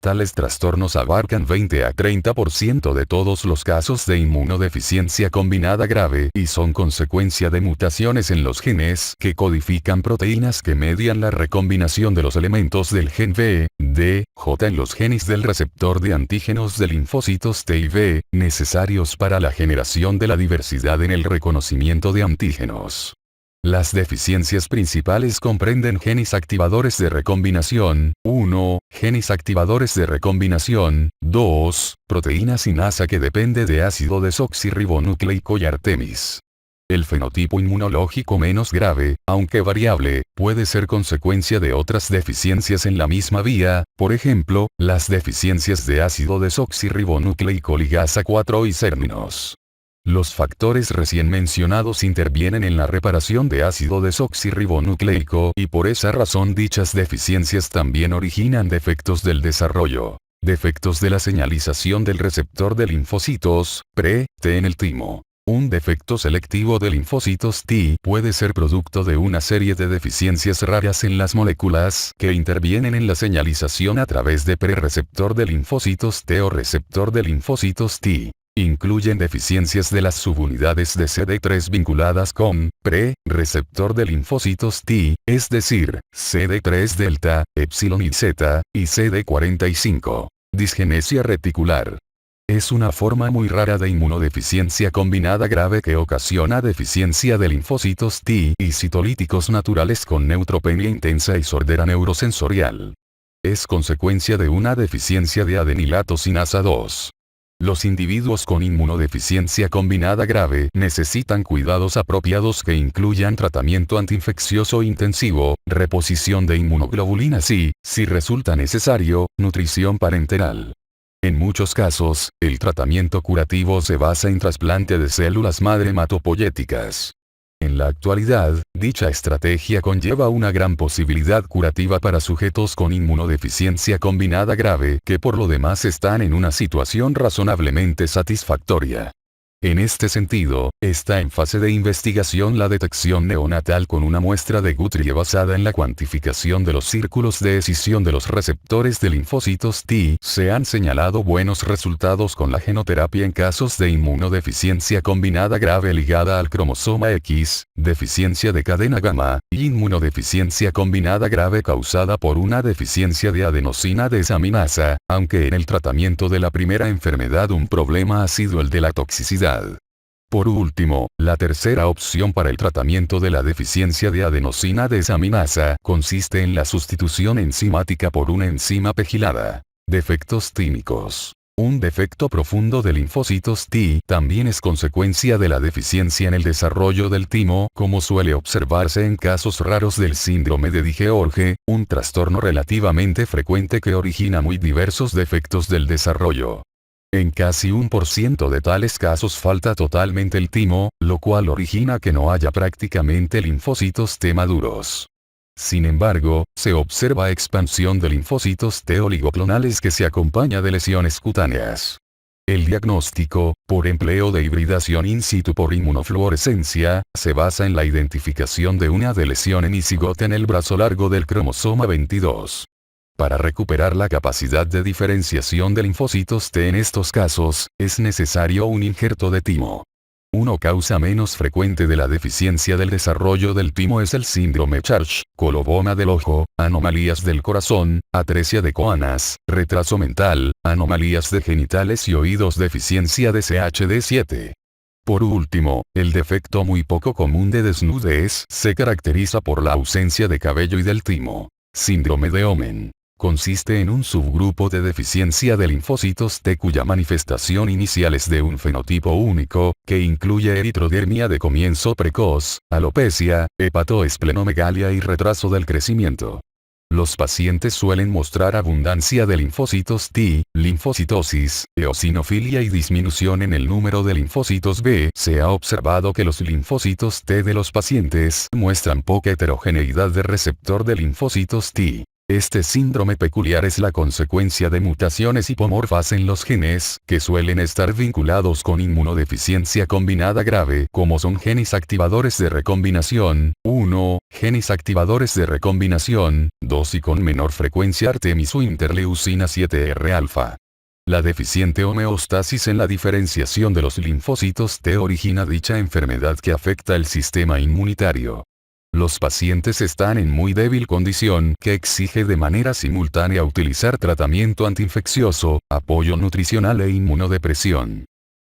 Tales trastornos abarcan 20 a 30% de todos los casos de inmunodeficiencia combinada grave y son consecuencia de mutaciones en los genes que codifican proteínas que median la recombinación de los elementos del gen V, D, J en los genes del receptor de antígenos de linfocitos T y B, necesarios para la generación de la diversidad en el reconocimiento de antígenos. Las deficiencias principales comprenden genes activadores de recombinación, 1, genes activadores de recombinación, 2, proteína sinasa que depende de ácido desoxirribonucleico y Artemis. El fenotipo inmunológico menos grave, aunque variable, puede ser consecuencia de otras deficiencias en la misma vía, por ejemplo, las deficiencias de ácido desoxirribonucleico ligasa 4 y cérminos. Los factores recién mencionados intervienen en la reparación de ácido desoxirribonucleico y por esa razón dichas deficiencias también originan defectos del desarrollo. Defectos de la señalización del receptor de linfocitos, T en el timo. Un defecto selectivo de linfocitos T puede ser producto de una serie de deficiencias raras en las moléculas que intervienen en la señalización a través de prereceptor de linfocitos T o receptor de linfocitos T. Incluyen deficiencias de las subunidades de CD3 vinculadas con receptor de linfocitos T, es decir, CD3 delta, epsilon y Z, y CD45. Disgenesia reticular. Es una forma muy rara de inmunodeficiencia combinada grave que ocasiona deficiencia de linfocitos T y citolíticos naturales con neutropenia intensa y sordera neurosensorial. Es consecuencia de una deficiencia de adenilato sinasa 2. Los individuos con inmunodeficiencia combinada grave necesitan cuidados apropiados que incluyan tratamiento antiinfeccioso intensivo, reposición de inmunoglobulinas y, si resulta necesario, nutrición parenteral. En muchos casos, el tratamiento curativo se basa en trasplante de células madre hematopoyéticas. En la actualidad, dicha estrategia conlleva una gran posibilidad curativa para sujetos con inmunodeficiencia combinada grave que por lo demás están en una situación razonablemente satisfactoria. En este sentido, está en fase de investigación la detección neonatal con una muestra de Guthrie basada en la cuantificación de los círculos de escisión de los receptores de linfocitos T. Se han señalado buenos resultados con la genoterapia en casos de inmunodeficiencia combinada grave ligada al cromosoma X, deficiencia de cadena gamma, y inmunodeficiencia combinada grave causada por una deficiencia de adenosina desaminasa, aunque en el tratamiento de la primera enfermedad un problema ha sido el de la toxicidad. Por último, la tercera opción para el tratamiento de la deficiencia de adenosina desaminasa consiste en la sustitución enzimática por una enzima pegilada. Defectos tímicos. Un defecto profundo de linfocitos T también es consecuencia de la deficiencia en el desarrollo del timo, como suele observarse en casos raros del síndrome de Dyggve, un trastorno relativamente frecuente que origina muy diversos defectos del desarrollo. En casi 1% de tales casos falta totalmente el timo, lo cual origina que no haya prácticamente linfocitos T maduros. Sin embargo, se observa expansión de linfocitos T oligoclonales que se acompaña de lesiones cutáneas. El diagnóstico, por empleo de hibridación in situ por inmunofluorescencia, se basa en la identificación de una de lesión hemicigota en el brazo largo del cromosoma 22. Para recuperar la capacidad de diferenciación de linfocitos T en estos casos, es necesario un injerto de timo. Una causa menos frecuente de la deficiencia del desarrollo del timo es el síndrome Charge, coloboma del ojo, anomalías del corazón, atresia de coanas, retraso mental, anomalías de genitales y oídos, deficiencia de CHD7. Por último, el defecto muy poco común de desnudez se caracteriza por la ausencia de cabello y del timo. Síndrome de Omenn. Consiste en un subgrupo de deficiencia de linfocitos T cuya manifestación inicial es de un fenotipo único, que incluye eritrodermia de comienzo precoz, alopecia, hepatoesplenomegalia y retraso del crecimiento. Los pacientes suelen mostrar abundancia de linfocitos T, linfocitosis, eosinofilia y disminución en el número de linfocitos B. Se ha observado que los linfocitos T de los pacientes muestran poca heterogeneidad de receptor de linfocitos T. Este síndrome peculiar es la consecuencia de mutaciones hipomorfas en los genes, que suelen estar vinculados con inmunodeficiencia combinada grave, como son genes activadores de recombinación, 1, genes activadores de recombinación, 2 y con menor frecuencia Artemis o interleucina 7R-alfa. La deficiente homeostasis en la diferenciación de los linfocitos T origina dicha enfermedad que afecta el sistema inmunitario. Los pacientes están en muy débil condición que exige de manera simultánea utilizar tratamiento antiinfeccioso, apoyo nutricional e inmunodepresión.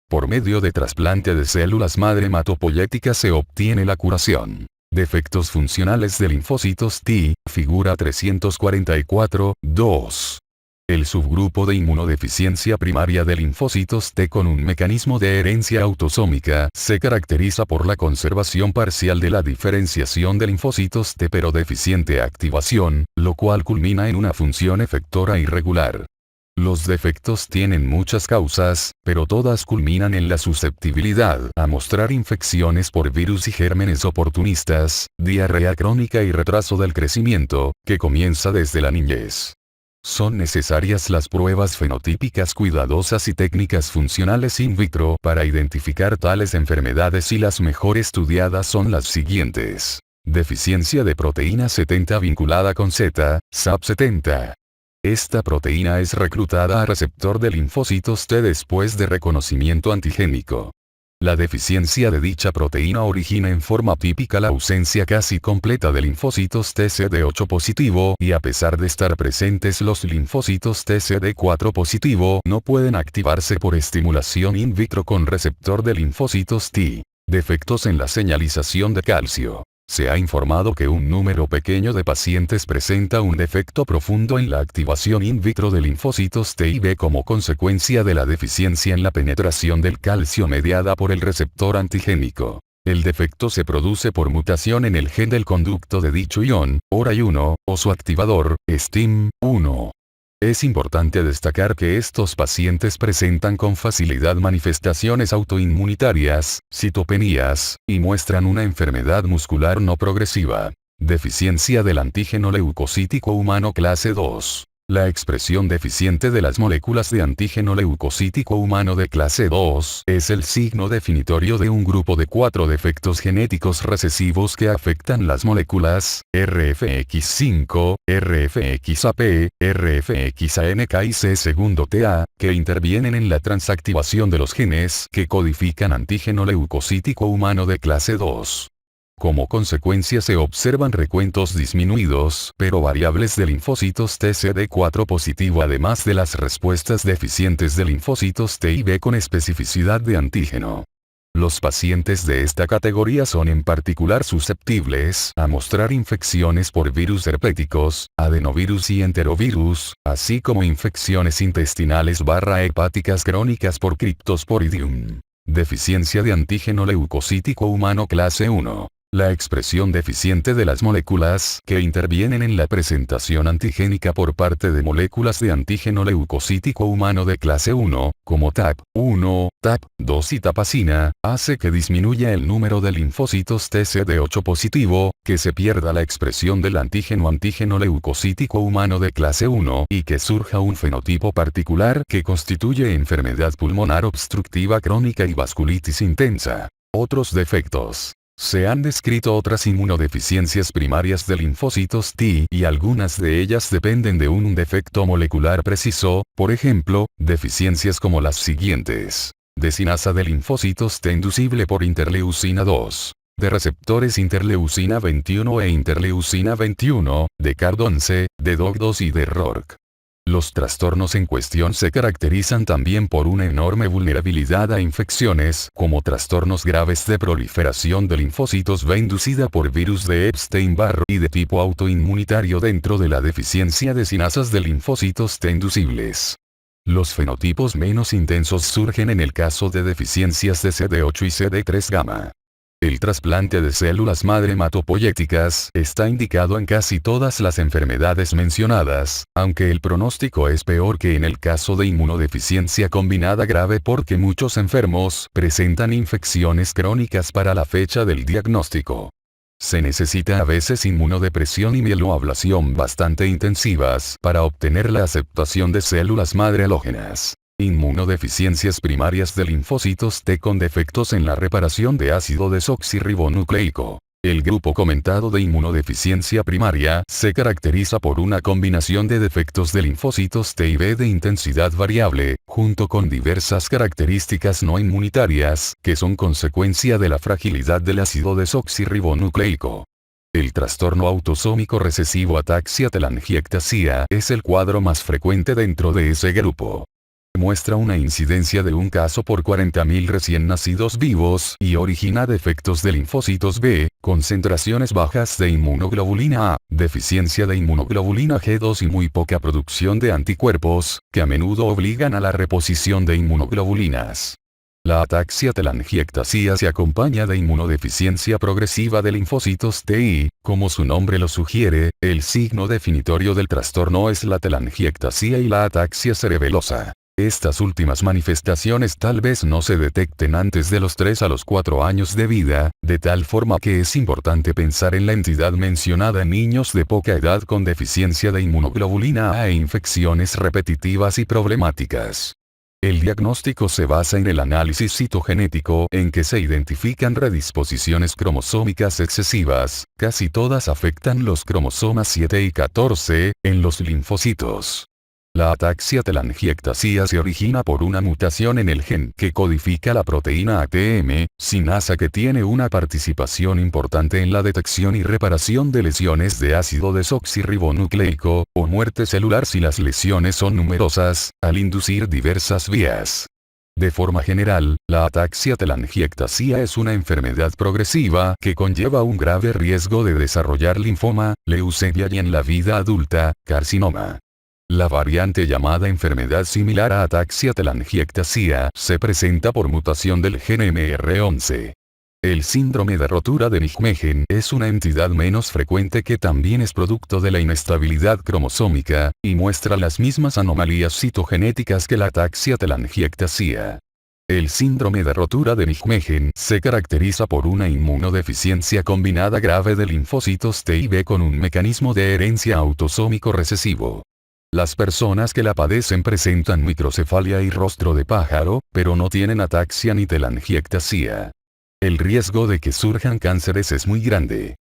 Por medio de trasplante de células madre hematopoyéticas se obtiene la curación. Defectos funcionales de linfocitos T, figura 344, 2. El subgrupo de inmunodeficiencia primaria de linfocitos T con un mecanismo de herencia autosómica se caracteriza por la conservación parcial de la diferenciación de linfocitos T pero deficiente activación, lo cual culmina en una función efectora irregular. Los defectos tienen muchas causas, pero todas culminan en la susceptibilidad a mostrar infecciones por virus y gérmenes oportunistas, diarrea crónica y retraso del crecimiento, que comienza desde la niñez. Son necesarias las pruebas fenotípicas cuidadosas y técnicas funcionales in vitro para identificar tales enfermedades y las mejor estudiadas son las siguientes. Deficiencia de proteína 70 vinculada con Z, SAP70. Esta proteína es reclutada a receptor de linfocitos T después de reconocimiento antigénico. La deficiencia de dicha proteína origina en forma típica la ausencia casi completa de linfocitos TCD8 positivo y a pesar de estar presentes los linfocitos TCD4 positivo no pueden activarse por estimulación in vitro con receptor de linfocitos T. Defectos en la señalización de calcio. Se ha informado que un número pequeño de pacientes presenta un defecto profundo en la activación in vitro de linfocitos T y B como consecuencia de la deficiencia en la penetración del calcio mediada por el receptor antigénico. El defecto se produce por mutación en el gen del conducto de dicho ion, ORAI1, o su activador, STIM1. Es importante destacar que estos pacientes presentan con facilidad manifestaciones autoinmunitarias, citopenías, y muestran una enfermedad muscular no progresiva. Deficiencia del antígeno leucocítico humano clase 2. La expresión deficiente de las moléculas de antígeno leucocítico humano de clase 2 es el signo definitorio de un grupo de 4 defectos genéticos recesivos que afectan las moléculas RFX5, RFXAP, RFXANK y C segundo TA, que intervienen en la transactivación de los genes que codifican antígeno leucocítico humano de clase 2. Como consecuencia se observan recuentos disminuidos pero variables de linfocitos TCD4 positivo además de las respuestas deficientes de linfocitos T y B con especificidad de antígeno. Los pacientes de esta categoría son en particular susceptibles a mostrar infecciones por virus herpéticos, adenovirus y enterovirus, así como infecciones intestinales hepáticas crónicas por Cryptosporidium. Deficiencia de antígeno leucocítico humano clase 1. La expresión deficiente de las moléculas que intervienen en la presentación antigénica por parte de moléculas de antígeno leucocítico humano de clase 1, como TAP1, TAP2 y tapacina, hace que disminuya el número de linfocitos TCD8 positivo, que se pierda la expresión del antígeno leucocítico humano de clase 1 y que surja un fenotipo particular que constituye enfermedad pulmonar obstructiva crónica y vasculitis intensa. Otros defectos. Se han descrito otras inmunodeficiencias primarias de linfocitos T y algunas de ellas dependen de un defecto molecular preciso, por ejemplo, deficiencias como las siguientes. Desinasa de linfocitos T inducible por interleucina 2. De receptores interleucina 21 e interleucina 21, de CARD11, de DOG2 y de RORC. Los trastornos en cuestión se caracterizan también por una enorme vulnerabilidad a infecciones, como trastornos graves de proliferación de linfocitos B inducida por virus de Epstein-Barr y de tipo autoinmunitario dentro de la deficiencia de sinasas de linfocitos T inducibles. Los fenotipos menos intensos surgen en el caso de deficiencias de CD8 y CD3 gamma. El trasplante de células madre hematopoyéticas está indicado en casi todas las enfermedades mencionadas, aunque el pronóstico es peor que en el caso de inmunodeficiencia combinada grave porque muchos enfermos presentan infecciones crónicas para la fecha del diagnóstico. Se necesita a veces inmunodepresión y mieloablación bastante intensivas para obtener la aceptación de células madre halógenas. Inmunodeficiencias primarias de linfocitos T con defectos en la reparación de ácido desoxirribonucleico. El grupo comentado de inmunodeficiencia primaria se caracteriza por una combinación de defectos de linfocitos T y B de intensidad variable, junto con diversas características no inmunitarias, que son consecuencia de la fragilidad del ácido desoxirribonucleico. El trastorno autosómico recesivo ataxia-telangiectasia es el cuadro más frecuente dentro de ese grupo. Muestra una incidencia de un caso por 40.000 recién nacidos vivos y origina defectos de linfocitos B, concentraciones bajas de inmunoglobulina A, deficiencia de inmunoglobulina G2 y muy poca producción de anticuerpos, que a menudo obligan a la reposición de inmunoglobulinas. La ataxia-telangiectasia se acompaña de inmunodeficiencia progresiva de linfocitos T y, como su nombre lo sugiere, el signo definitorio del trastorno es la telangiectasia y la ataxia cerebelosa. Estas últimas manifestaciones tal vez no se detecten antes de los 3 a los 4 años de vida, de tal forma que es importante pensar en la entidad mencionada en niños de poca edad con deficiencia de inmunoglobulina A e infecciones repetitivas y problemáticas. El diagnóstico se basa en el análisis citogenético en que se identifican redisposiciones cromosómicas excesivas, casi todas afectan los cromosomas 7 y 14, en los linfocitos. La ataxia-telangiectasia se origina por una mutación en el gen que codifica la proteína ATM, sinasa que tiene una participación importante en la detección y reparación de lesiones de ácido desoxirribonucleico, o muerte celular si las lesiones son numerosas, al inducir diversas vías. De forma general, la ataxia-telangiectasia es una enfermedad progresiva que conlleva un grave riesgo de desarrollar linfoma, leucemia y en la vida adulta, carcinoma. La variante llamada enfermedad similar a ataxia-telangiectasia se presenta por mutación del gen MR11. El síndrome de rotura de Nijmegen es una entidad menos frecuente que también es producto de la inestabilidad cromosómica, y muestra las mismas anomalías citogenéticas que la ataxia-telangiectasia. El síndrome de rotura de Nijmegen se caracteriza por una inmunodeficiencia combinada grave de linfocitos T y B con un mecanismo de herencia autosómico recesivo. Las personas que la padecen presentan microcefalia y rostro de pájaro, pero no tienen ataxia ni telangiectasia. El riesgo de que surjan cánceres es muy grande.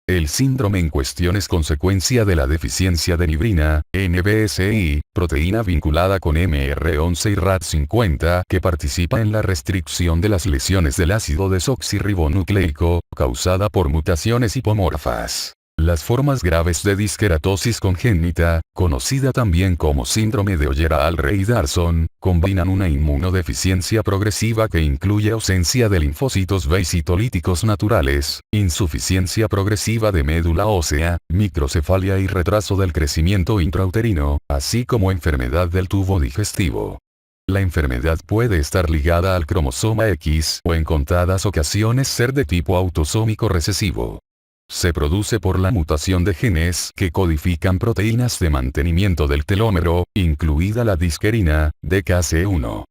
El síndrome en cuestión es consecuencia de la deficiencia de nibrina, NBSI, proteína vinculada con MR11 y RAD50 que participa en la restricción de las lesiones del ácido desoxirribonucleico, causada por mutaciones hipomorfas. Las formas graves de disqueratosis congénita, conocida también como síndrome de Ollera-Alrey-Darson, combinan una inmunodeficiencia progresiva que incluye ausencia de linfocitos B y citolíticos naturales, insuficiencia progresiva de médula ósea, microcefalia y retraso del crecimiento intrauterino, así como enfermedad del tubo digestivo. La enfermedad puede estar ligada al cromosoma X o en contadas ocasiones ser de tipo autosómico recesivo. Se produce por la mutación de genes que codifican proteínas de mantenimiento del telómero, incluida la disquerina, DKC1.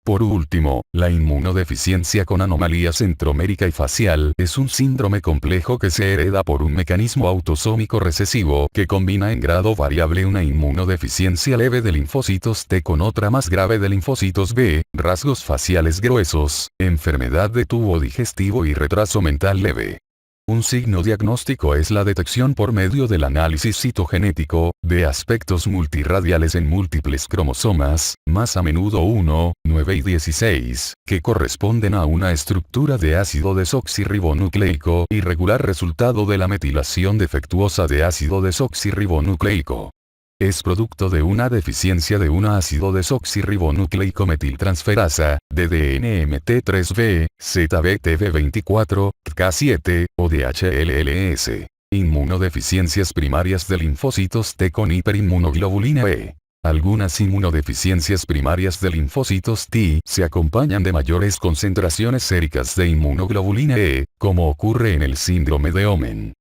Por último, la inmunodeficiencia con anomalía centromérica y facial es un síndrome complejo que se hereda por un mecanismo autosómico recesivo que combina en grado variable una inmunodeficiencia leve de linfocitos T con otra más grave de linfocitos B, rasgos faciales gruesos, enfermedad de tubo digestivo y retraso mental leve. Un signo diagnóstico es la detección por medio del análisis citogenético, de aspectos multiradiales en múltiples cromosomas, más a menudo 1, 9 y 16, que corresponden a una estructura de ácido desoxirribonucleico irregular resultado de la metilación defectuosa de ácido desoxirribonucleico. Es producto de una deficiencia de un ácido desoxirribonucleico metiltransferasa, DDNMT3B, ZBTB24, K7, o DHLLS. Inmunodeficiencias primarias de linfocitos T con hiperinmunoglobulina E. Algunas inmunodeficiencias primarias de linfocitos T se acompañan de mayores concentraciones séricas de inmunoglobulina E, como ocurre en el síndrome de Omenn.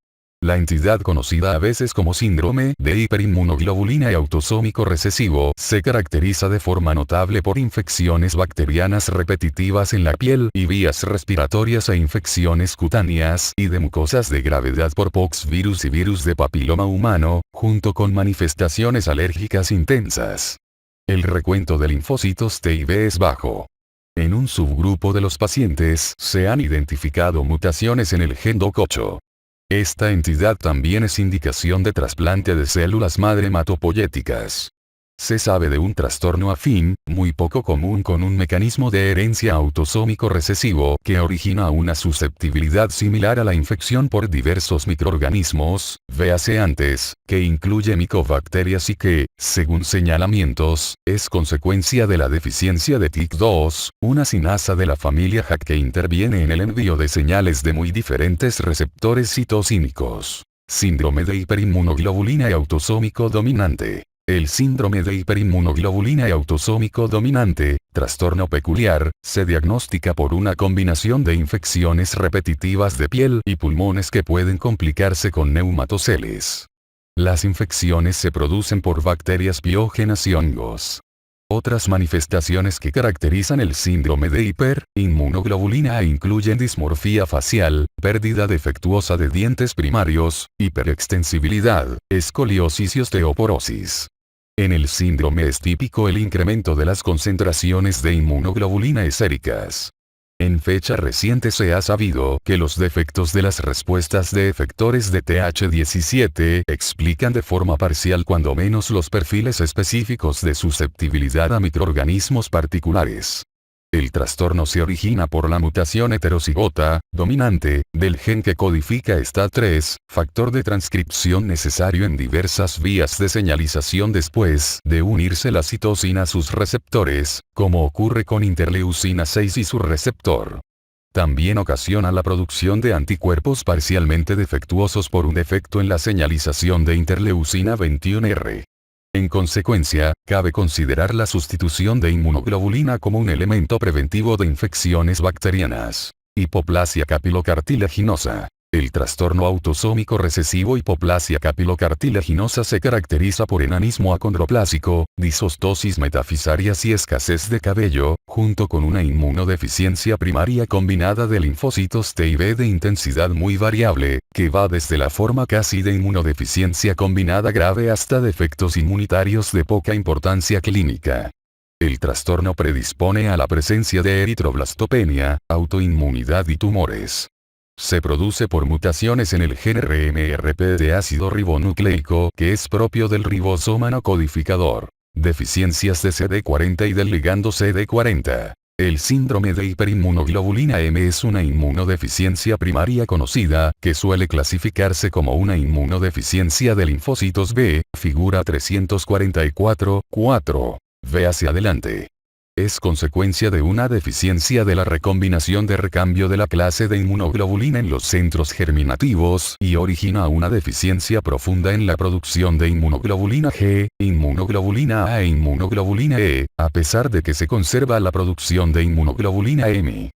La entidad conocida a veces como síndrome de hiperinmunoglobulina y autosómico recesivo se caracteriza de forma notable por infecciones bacterianas repetitivas en la piel y vías respiratorias e infecciones cutáneas y de mucosas de gravedad por poxvirus y virus de papiloma humano, junto con manifestaciones alérgicas intensas. El recuento de linfocitos T y B es bajo. En un subgrupo de los pacientes se han identificado mutaciones en el gen DOCK8. Esta entidad también es indicación de trasplante de células madre hematopoyéticas. Se sabe de un trastorno afín, muy poco común con un mecanismo de herencia autosómico recesivo que origina una susceptibilidad similar a la infección por diversos microorganismos, véase antes, que incluye micobacterias y que, según señalamientos, es consecuencia de la deficiencia de TIC2, una sinasa de la familia JAK que interviene en el envío de señales de muy diferentes receptores citocínicos. Síndrome de hiperinmunoglobulina y autosómico dominante. El síndrome de hiperinmunoglobulina y autosómico dominante, trastorno peculiar, se diagnostica por una combinación de infecciones repetitivas de piel y pulmones que pueden complicarse con neumatoceles. Las infecciones se producen por bacterias piógenas y hongos. Otras manifestaciones que caracterizan el síndrome de hiperinmunoglobulina incluyen dismorfia facial, pérdida defectuosa de dientes primarios, hiperextensibilidad, escoliosis y osteoporosis. En el síndrome es típico el incremento de las concentraciones de inmunoglobulina séricas. En fecha reciente se ha sabido que los defectos de las respuestas de efectores de Th17 explican de forma parcial cuando menos los perfiles específicos de susceptibilidad a microorganismos particulares. El trastorno se origina por la mutación heterocigota, dominante, del gen que codifica STAT3, factor de transcripción necesario en diversas vías de señalización después de unirse la citosina a sus receptores, como ocurre con interleucina 6 y su receptor. También ocasiona la producción de anticuerpos parcialmente defectuosos por un defecto en la señalización de interleucina 21R. En consecuencia, cabe considerar la sustitución de inmunoglobulina como un elemento preventivo de infecciones bacterianas. Hipoplasia capilocartilaginosa. El trastorno autosómico recesivo hipoplasia capilocartilaginosa se caracteriza por enanismo acondroplásico, disostosis metafisarias y escasez de cabello, junto con una inmunodeficiencia primaria combinada de linfocitos T y B de intensidad muy variable, que va desde la forma casi de inmunodeficiencia combinada grave hasta defectos inmunitarios de poca importancia clínica. El trastorno predispone a la presencia de eritroblastopenia, autoinmunidad y tumores. Se produce por mutaciones en el gen RMRP de ácido ribonucleico que es propio del ribosoma no codificador. Deficiencias de CD40 y del ligando CD40. El síndrome de hiperinmunoglobulina M es una inmunodeficiencia primaria conocida, que suele clasificarse como una inmunodeficiencia de linfocitos B, figura 344.4. Ve hacia adelante. Es consecuencia de una deficiencia de la recombinación de recambio de la clase de inmunoglobulina en los centros germinativos y origina una deficiencia profunda en la producción de inmunoglobulina G, inmunoglobulina A e inmunoglobulina E, a pesar de que se conserva la producción de inmunoglobulina M.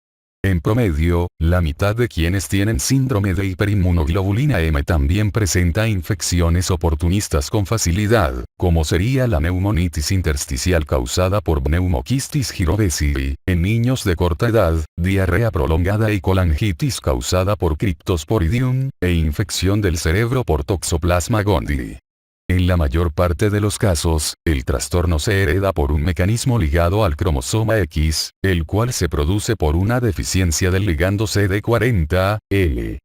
En promedio, la mitad de quienes tienen síndrome de hiperinmunoglobulina M también presenta infecciones oportunistas con facilidad, como sería la neumonitis intersticial causada por Pneumoquistis girovesi, en niños de corta edad, diarrea prolongada y colangitis causada por Cryptosporidium, e infección del cerebro por Toxoplasma gondii. En la mayor parte de los casos, el trastorno se hereda por un mecanismo ligado al cromosoma X, el cual se produce por una deficiencia del ligando CD40L.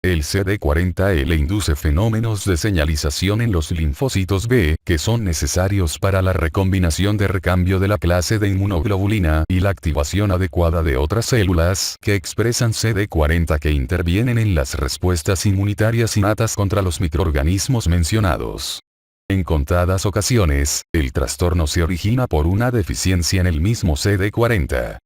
El CD40L induce fenómenos de señalización en los linfocitos B, que son necesarios para la recombinación de recambio de la clase de inmunoglobulina y la activación adecuada de otras células que expresan CD40 que intervienen en las respuestas inmunitarias innatas contra los microorganismos mencionados. En contadas ocasiones, el trastorno se origina por una deficiencia en el mismo CD40.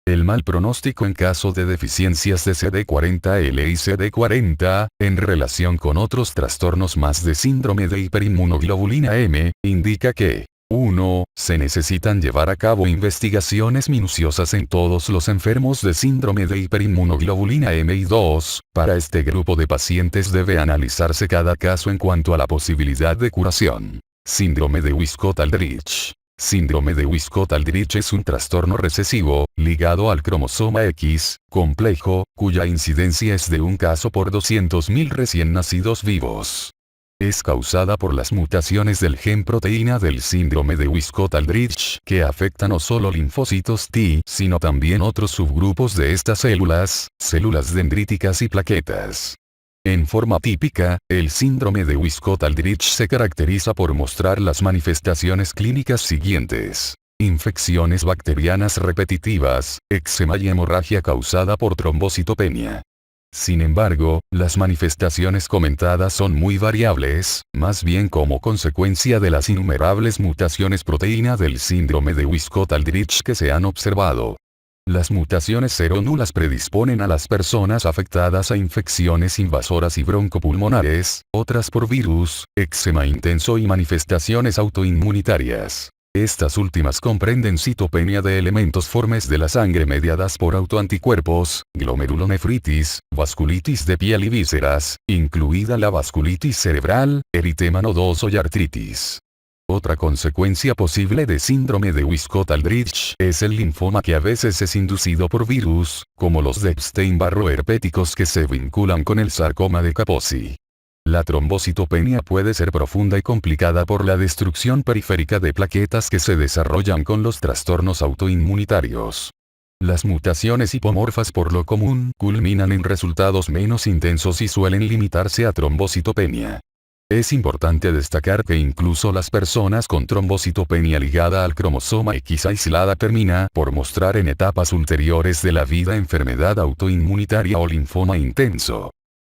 El mal pronóstico en caso de deficiencias de CD40L y CD40, en relación con otros trastornos más de síndrome de hiperinmunoglobulina M, indica que 1. Se necesitan llevar a cabo investigaciones minuciosas en todos los enfermos de síndrome de hiperinmunoglobulina M y 2. Para este grupo de pacientes debe analizarse cada caso en cuanto a la posibilidad de curación. Síndrome de Wiskott-Aldrich. Síndrome de Wiskott-Aldrich es un trastorno recesivo, ligado al cromosoma X, complejo, cuya incidencia es de un caso por 200.000 recién nacidos vivos. Es causada por las mutaciones del gen proteína del síndrome de Wiskott-Aldrich que afectan no solo linfocitos T, sino también otros subgrupos de estas células, células dendríticas y plaquetas. En forma típica, el síndrome de Wiskott-Aldrich se caracteriza por mostrar las manifestaciones clínicas siguientes: infecciones bacterianas repetitivas, eczema y hemorragia causada por trombocitopenia. Sin embargo, las manifestaciones comentadas son muy variables, más bien como consecuencia de las innumerables mutaciones proteína del síndrome de Wiskott-Aldrich que se han observado. Las mutaciones cero nulas predisponen a las personas afectadas a infecciones invasoras y broncopulmonares, otras por virus, eczema intenso y manifestaciones autoinmunitarias. Estas últimas comprenden citopenia de elementos formes de la sangre mediadas por autoanticuerpos, glomerulonefritis, vasculitis de piel y vísceras, incluida la vasculitis cerebral, eritema nodoso y artritis. Otra consecuencia posible de síndrome de Wiskott-Aldrich es el linfoma que a veces es inducido por virus, como los de Epstein-Barr herpéticos que se vinculan con el sarcoma de Kaposi. La trombocitopenia puede ser profunda y complicada por la destrucción periférica de plaquetas que se desarrollan con los trastornos autoinmunitarios. Las mutaciones hipomorfas por lo común culminan en resultados menos intensos y suelen limitarse a trombocitopenia. Es importante destacar que incluso las personas con trombocitopenia ligada al cromosoma X aislada termina por mostrar en etapas ulteriores de la vida enfermedad autoinmunitaria o linfoma intenso.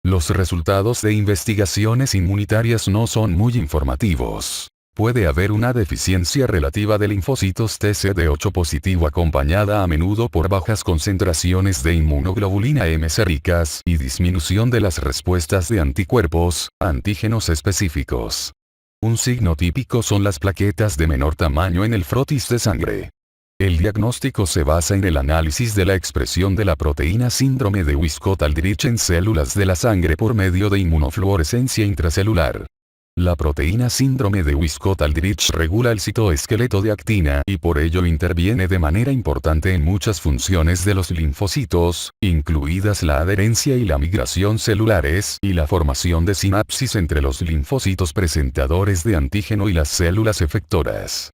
Los resultados de investigaciones inmunitarias no son muy informativos. Puede haber una deficiencia relativa de linfocitos TCD8 positivo acompañada a menudo por bajas concentraciones de inmunoglobulina M séricas y disminución de las respuestas de anticuerpos, antígenos específicos. Un signo típico son las plaquetas de menor tamaño en el frotis de sangre. El diagnóstico se basa en el análisis de la expresión de la proteína síndrome de Wiskott-Aldrich en células de la sangre por medio de inmunofluorescencia intracelular. La proteína síndrome de Wiskott-Aldrich regula el citoesqueleto de actina y por ello interviene de manera importante en muchas funciones de los linfocitos, incluidas la adherencia y la migración celulares y la formación de sinapsis entre los linfocitos presentadores de antígeno y las células efectoras.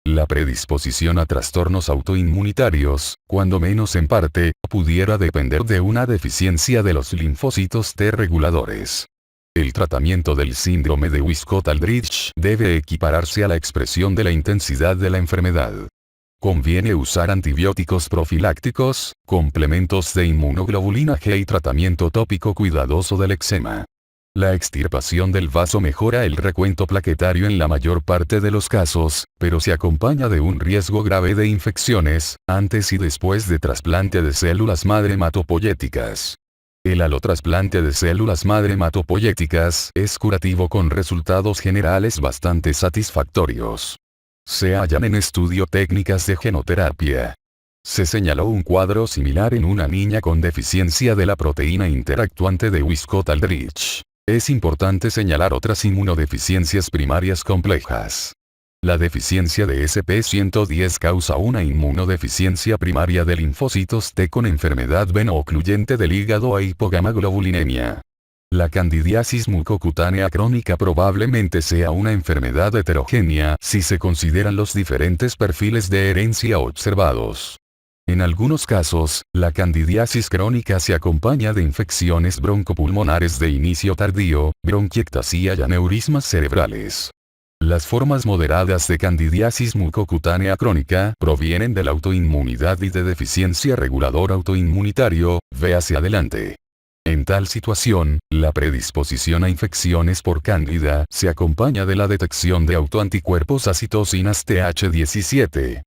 La predisposición a trastornos autoinmunitarios, cuando menos en parte, pudiera depender de una deficiencia de los linfocitos T reguladores. El tratamiento del síndrome de Wiskott-Aldrich debe equipararse a la expresión de la intensidad de la enfermedad. Conviene usar antibióticos profilácticos, complementos de inmunoglobulina G y tratamiento tópico cuidadoso del eczema. La extirpación del vaso mejora el recuento plaquetario en la mayor parte de los casos, pero se acompaña de un riesgo grave de infecciones, antes y después de trasplante de células madre hematopoyéticas. El alotrasplante de células madre hematopoyéticas es curativo con resultados generales bastante satisfactorios. Se hallan en estudio técnicas de genoterapia. Se señaló un cuadro similar en una niña con deficiencia de la proteína interactuante de Wiskott-Aldrich. Es importante señalar otras inmunodeficiencias primarias complejas. La deficiencia de SP110 causa una inmunodeficiencia primaria de linfocitos T con enfermedad veno-ocluyente del hígado e hipogamaglobulinemia. La candidiasis mucocutánea crónica probablemente sea una enfermedad heterogénea si se consideran los diferentes perfiles de herencia observados. En algunos casos, la candidiasis crónica se acompaña de infecciones broncopulmonares de inicio tardío, bronquiectasia y aneurismas cerebrales. Las formas moderadas de candidiasis mucocutánea crónica provienen de la autoinmunidad y de deficiencia regulador autoinmunitario, véase adelante. En tal situación, la predisposición a infecciones por cándida se acompaña de la detección de autoanticuerpos a citocinas Th17.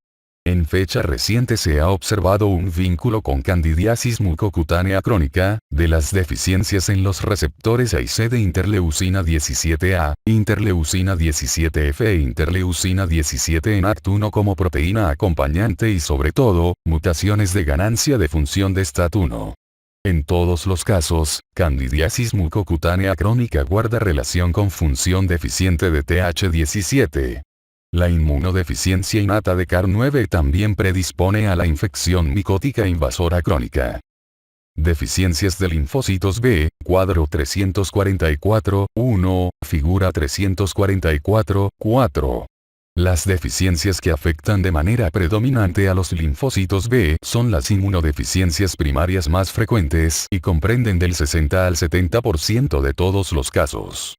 En fecha reciente se ha observado un vínculo con candidiasis mucocutánea crónica, de las deficiencias en los receptores A y C de interleucina 17A, interleucina 17F e interleucina 17 en ACT1 como proteína acompañante y sobre todo, mutaciones de ganancia de función de STAT1. En todos los casos, candidiasis mucocutánea crónica guarda relación con función deficiente de Th17. La inmunodeficiencia innata de CAR9 también predispone a la infección micótica invasora crónica. Deficiencias de linfocitos B, cuadro 344, 1, figura 344, 4. Las deficiencias que afectan de manera predominante a los linfocitos B son las inmunodeficiencias primarias más frecuentes y comprenden del 60 al 70% de todos los casos.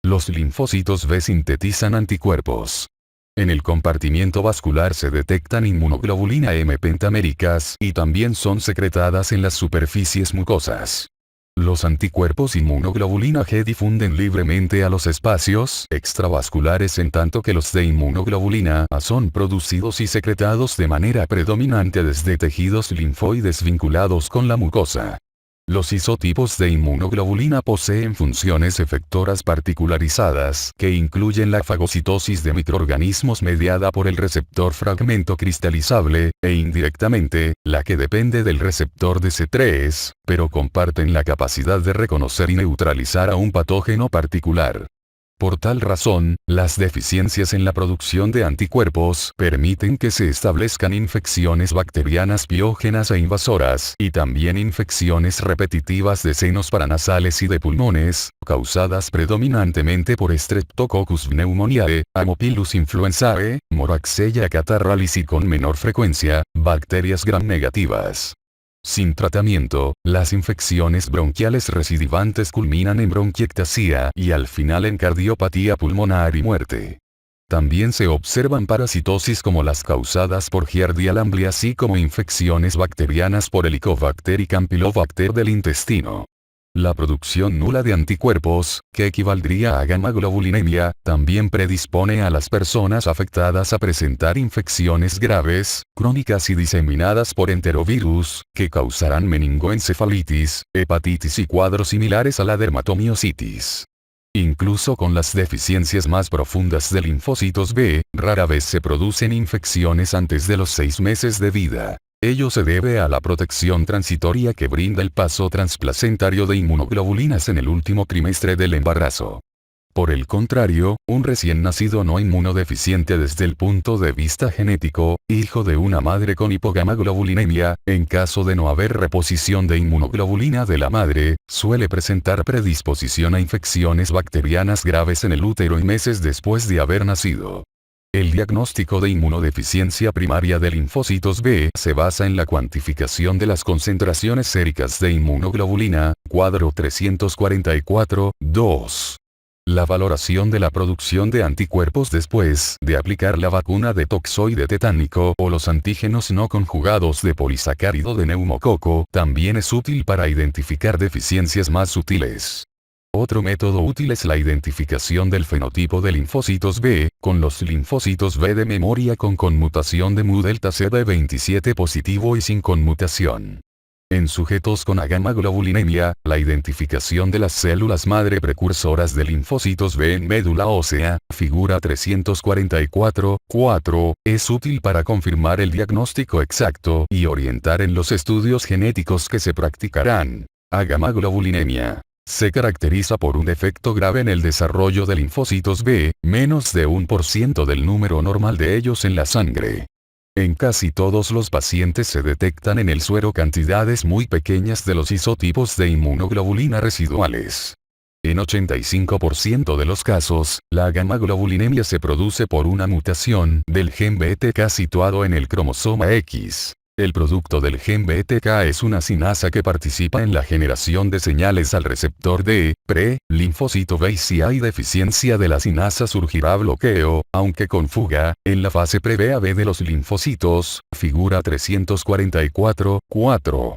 Los linfocitos B sintetizan anticuerpos. En el compartimiento vascular se detectan inmunoglobulina M pentaméricas y también son secretadas en las superficies mucosas. Los anticuerpos inmunoglobulina G difunden libremente a los espacios extravasculares en tanto que los de inmunoglobulina A son producidos y secretados de manera predominante desde tejidos linfoides vinculados con la mucosa. Los isotipos de inmunoglobulina poseen funciones efectoras particularizadas que incluyen la fagocitosis de microorganismos mediada por el receptor fragmento cristalizable, e indirectamente, la que depende del receptor de C3, pero comparten la capacidad de reconocer y neutralizar a un patógeno particular. Por tal razón, las deficiencias en la producción de anticuerpos permiten que se establezcan infecciones bacterianas piógenas e invasoras y también infecciones repetitivas de senos paranasales y de pulmones, causadas predominantemente por Streptococcus pneumoniae, Haemophilus influenzae, Moraxella catarrhalis y con menor frecuencia, bacterias gram negativas. Sin tratamiento, las infecciones bronquiales recidivantes culminan en bronquiectasia y al final en cardiopatía pulmonar y muerte. También se observan parasitosis como las causadas por Giardia lamblia así como infecciones bacterianas por Helicobacter y Campylobacter del intestino. La producción nula de anticuerpos, que equivaldría a gamma-globulinemia, también predispone a las personas afectadas a presentar infecciones graves, crónicas y diseminadas por enterovirus, que causarán meningoencefalitis, hepatitis y cuadros similares a la dermatomiositis. Incluso con las deficiencias más profundas de linfocitos B, rara vez se producen infecciones antes de los 6 meses de vida. Ello se debe a la protección transitoria que brinda el paso transplacentario de inmunoglobulinas en el último trimestre del embarazo. Por el contrario, un recién nacido no inmunodeficiente desde el punto de vista genético, hijo de una madre con hipogamaglobulinemia, en caso de no haber reposición de inmunoglobulina de la madre, suele presentar predisposición a infecciones bacterianas graves en el útero y meses después de haber nacido. El diagnóstico de inmunodeficiencia primaria de linfocitos B se basa en la cuantificación de las concentraciones séricas de inmunoglobulina, cuadro 344-2. La valoración de la producción de anticuerpos después de aplicar la vacuna de toxoide tetánico o los antígenos no conjugados de polisacárido de neumococo también es útil para identificar deficiencias más sutiles. Otro método útil es la identificación del fenotipo de linfocitos B, con los linfocitos B de memoria con conmutación de mu-delta CD27 positivo y sin conmutación. En sujetos con agamaglobulinemia, la identificación de las células madre precursoras de linfocitos B en médula ósea, figura 344-4, es útil para confirmar el diagnóstico exacto y orientar en los estudios genéticos que se practicarán. Agamaglobulinemia se caracteriza por un defecto grave en el desarrollo de linfocitos B, menos de 1% del número normal de ellos en la sangre. En casi todos los pacientes se detectan en el suero cantidades muy pequeñas de los isotipos de inmunoglobulina residuales. En 85% de los casos, la agamaglobulinemia se produce por una mutación del gen BTK situado en el cromosoma X. El producto del gen BTK es una sinasa que participa en la generación de señales al receptor de linfocito B y si hay deficiencia de la sinasa surgirá bloqueo, aunque con fuga, en la fase pre-BAB de los linfocitos, figura 344-4.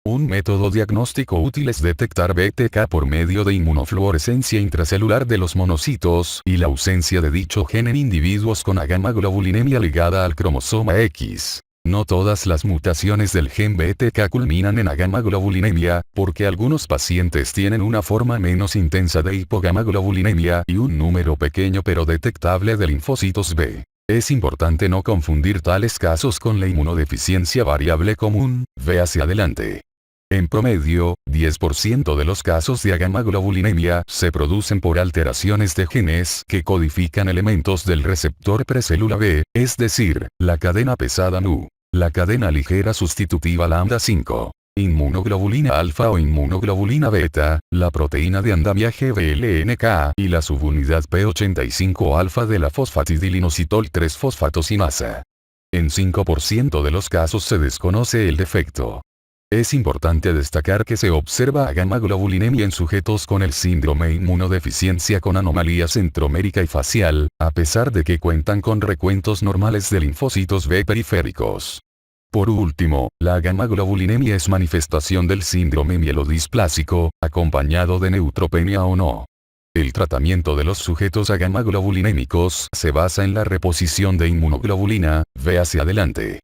Un método diagnóstico útil es detectar BTK por medio de inmunofluorescencia intracelular de los monocitos y la ausencia de dicho gen en individuos con agamaglobulinemia ligada al cromosoma X. No todas las mutaciones del gen BTK culminan en agamaglobulinemia, porque algunos pacientes tienen una forma menos intensa de hipogamaglobulinemia y un número pequeño pero detectable de linfocitos B. Es importante no confundir tales casos con la inmunodeficiencia variable común, ve hacia adelante. En promedio, 10% de los casos de agamaglobulinemia se producen por alteraciones de genes que codifican elementos del receptor precélula B, es decir, la cadena pesada MU, la cadena ligera sustitutiva lambda 5, inmunoglobulina alfa o inmunoglobulina beta, la proteína de andamiaje BLNK y la subunidad P85 alfa de la fosfatidilinositol 3-fosfatosinasa. En 5% de los casos se desconoce el defecto. Es importante destacar que se observa agamaglobulinemia en sujetos con el síndrome inmunodeficiencia con anomalía centromérica y facial, a pesar de que cuentan con recuentos normales de linfocitos B periféricos. Por último, la agamaglobulinemia es manifestación del síndrome mielodisplásico, acompañado de neutropenia o no. El tratamiento de los sujetos agamaglobulinémicos se basa en la reposición de inmunoglobulina, ve hacia adelante.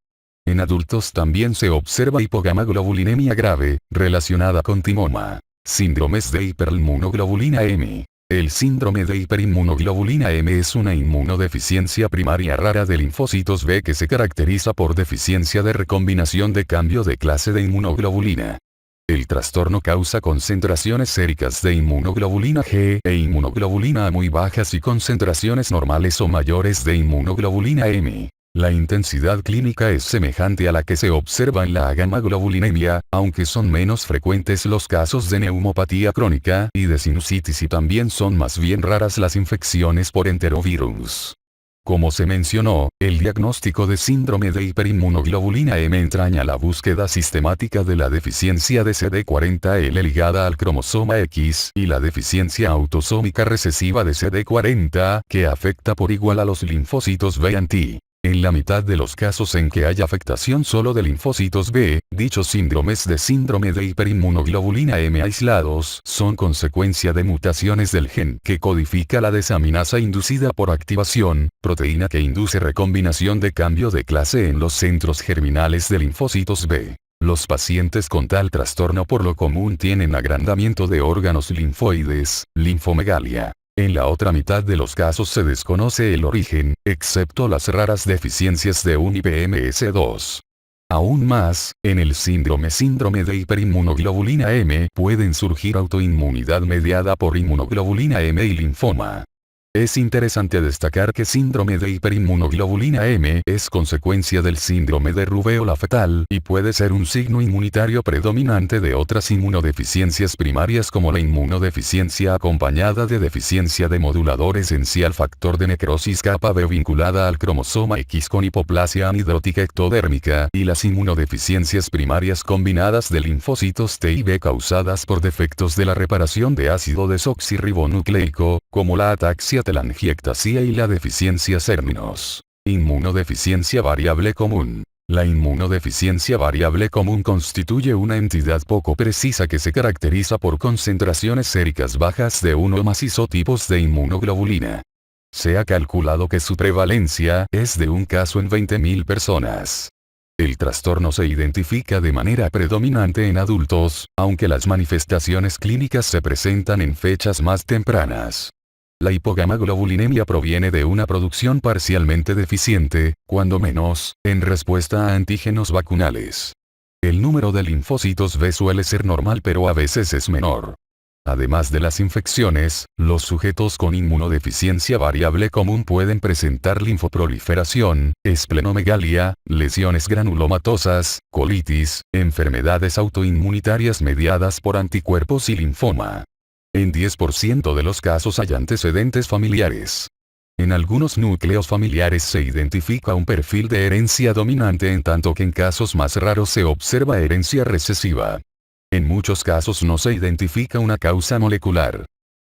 En adultos también se observa hipogamaglobulinemia grave, relacionada con timoma. Síndromes de hiperinmunoglobulina M. El síndrome de hiperinmunoglobulina M es una inmunodeficiencia primaria rara de linfocitos B que se caracteriza por deficiencia de recombinación de cambio de clase de inmunoglobulina. El trastorno causa concentraciones séricas de inmunoglobulina G e inmunoglobulina A muy bajas y concentraciones normales o mayores de inmunoglobulina M. La intensidad clínica es semejante a la que se observa en la agamaglobulinemia, aunque son menos frecuentes los casos de neumopatía crónica y de sinusitis y también son más bien raras las infecciones por enterovirus. Como se mencionó, el diagnóstico de síndrome de hiperinmunoglobulina M entraña la búsqueda sistemática de la deficiencia de CD40L ligada al cromosoma X y la deficiencia autosómica recesiva de CD40 que afecta por igual a los linfocitos B y T. En la mitad de los casos en que hay afectación solo de linfocitos B, dichos síndromes de síndrome de hiperinmunoglobulina M aislados son consecuencia de mutaciones del gen que codifica la desaminasa inducida por activación, proteína que induce recombinación de cambio de clase en los centros germinales de linfocitos B. Los pacientes con tal trastorno por lo común tienen agrandamiento de órganos linfoides, linfomegalia. En la otra mitad de los casos se desconoce el origen, excepto las raras deficiencias de un IPMS2. Aún más, en el síndrome de hiperinmunoglobulina M pueden surgir autoinmunidad mediada por inmunoglobulina M y linfoma. Es interesante destacar que síndrome de hiperinmunoglobulina M es consecuencia del síndrome de rubéola fetal y puede ser un signo inmunitario predominante de otras inmunodeficiencias primarias como la inmunodeficiencia acompañada de deficiencia de modulador esencial factor de necrosis capa B vinculada al cromosoma X con hipoplasia anidrótica ectodérmica y las inmunodeficiencias primarias combinadas de linfocitos T y B causadas por defectos de la reparación de ácido desoxirribonucleico, como la ataxia telangiectasia y la deficiencia Cerminos. Inmunodeficiencia variable común. La inmunodeficiencia variable común constituye una entidad poco precisa que se caracteriza por concentraciones séricas bajas de uno o más isotipos de inmunoglobulina. Se ha calculado que su prevalencia es de un caso en 20.000 personas. El trastorno se identifica de manera predominante en adultos, aunque las manifestaciones clínicas se presentan en fechas más tempranas. La hipogamaglobulinemia proviene de una producción parcialmente deficiente, cuando menos, en respuesta a antígenos vacunales. El número de linfocitos B suele ser normal pero a veces es menor. Además de las infecciones, los sujetos con inmunodeficiencia variable común pueden presentar linfoproliferación, esplenomegalia, lesiones granulomatosas, colitis, enfermedades autoinmunitarias mediadas por anticuerpos y linfoma. En 10% de los casos hay antecedentes familiares. En algunos núcleos familiares se identifica un perfil de herencia dominante en tanto que en casos más raros se observa herencia recesiva. En muchos casos no se identifica una causa molecular.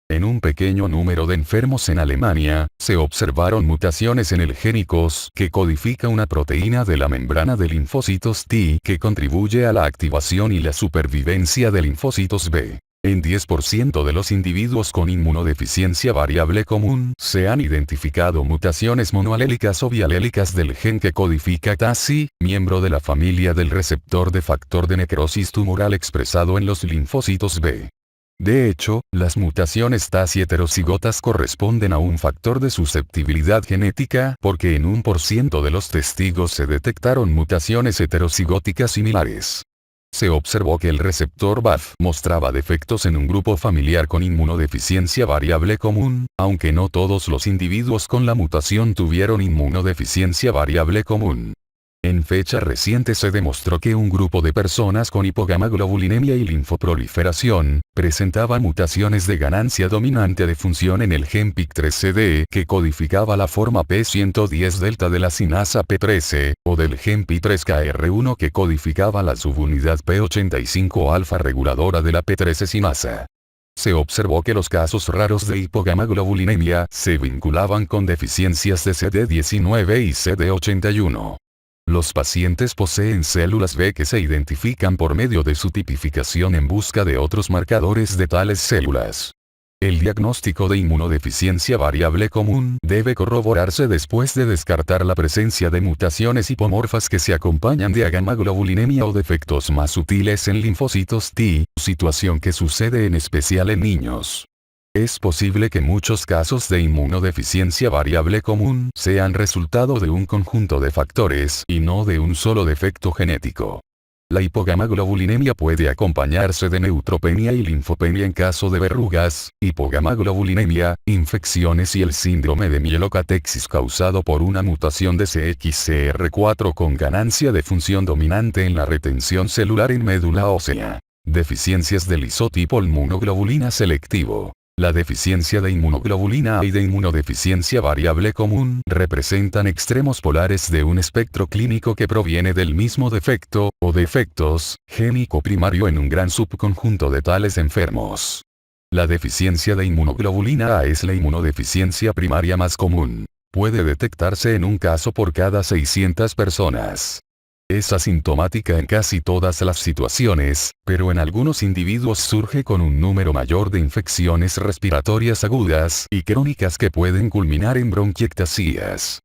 En un pequeño número de enfermos en Alemania, se observaron mutaciones en el gen COS que codifica una proteína de la membrana de linfocitos T que contribuye a la activación y la supervivencia de linfocitos B. En 10% de los individuos con inmunodeficiencia variable común se han identificado mutaciones monoalélicas o bialélicas del gen que codifica TACI, miembro de la familia del receptor de factor de necrosis tumoral expresado en los linfocitos B. De hecho, las mutaciones TACI heterocigotas corresponden a un factor de susceptibilidad genética porque en 1% de los testigos se detectaron mutaciones heterocigóticas similares. Se observó que el receptor BAF mostraba defectos en un grupo familiar con inmunodeficiencia variable común, aunque no todos los individuos con la mutación tuvieron inmunodeficiencia variable común. En fecha reciente se demostró que un grupo de personas con hipogamaglobulinemia y linfoproliferación presentaba mutaciones de ganancia dominante de función en el gen PIK3CD que codificaba la forma P110 delta de la sinasa P13, o del gen Pi3KR1 que codificaba la subunidad P85 alfa reguladora de la P13 sinasa. Se observó que los casos raros de hipogamaglobulinemia se vinculaban con deficiencias de CD19 y CD81. Los pacientes poseen células B que se identifican por medio de su tipificación en busca de otros marcadores de tales células. El diagnóstico de inmunodeficiencia variable común debe corroborarse después de descartar la presencia de mutaciones hipomorfas que se acompañan de agamaglobulinemia o defectos más sutiles en linfocitos T, situación que sucede en especial en niños. Es posible que muchos casos de inmunodeficiencia variable común sean resultado de un conjunto de factores y no de un solo defecto genético. La hipogamaglobulinemia puede acompañarse de neutropenia y linfopenia en caso de verrugas, hipogamaglobulinemia, infecciones y el síndrome de mielocatexis causado por una mutación de CXCR4 con ganancia de función dominante en la retención celular en médula ósea. Deficiencias del isotipo inmunoglobulina selectivo. La deficiencia de inmunoglobulina A y de inmunodeficiencia variable común representan extremos polares de un espectro clínico que proviene del mismo defecto, o defectos, génico primario en un gran subconjunto de tales enfermos. La deficiencia de inmunoglobulina A es la inmunodeficiencia primaria más común. Puede detectarse en un caso por cada 600 personas. Es asintomática en casi todas las situaciones, pero en algunos individuos surge con un número mayor de infecciones respiratorias agudas y crónicas que pueden culminar en bronquiectasias.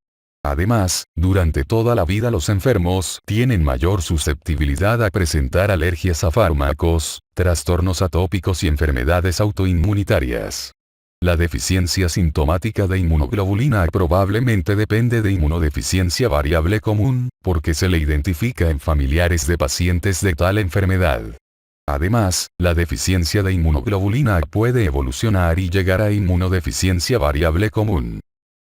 Además, durante toda la vida los enfermos tienen mayor susceptibilidad a presentar alergias a fármacos, trastornos atópicos y enfermedades autoinmunitarias. La deficiencia sintomática de inmunoglobulina A probablemente depende de inmunodeficiencia variable común, porque se le identifica en familiares de pacientes de tal enfermedad. Además, la deficiencia de inmunoglobulina A puede evolucionar y llegar a inmunodeficiencia variable común.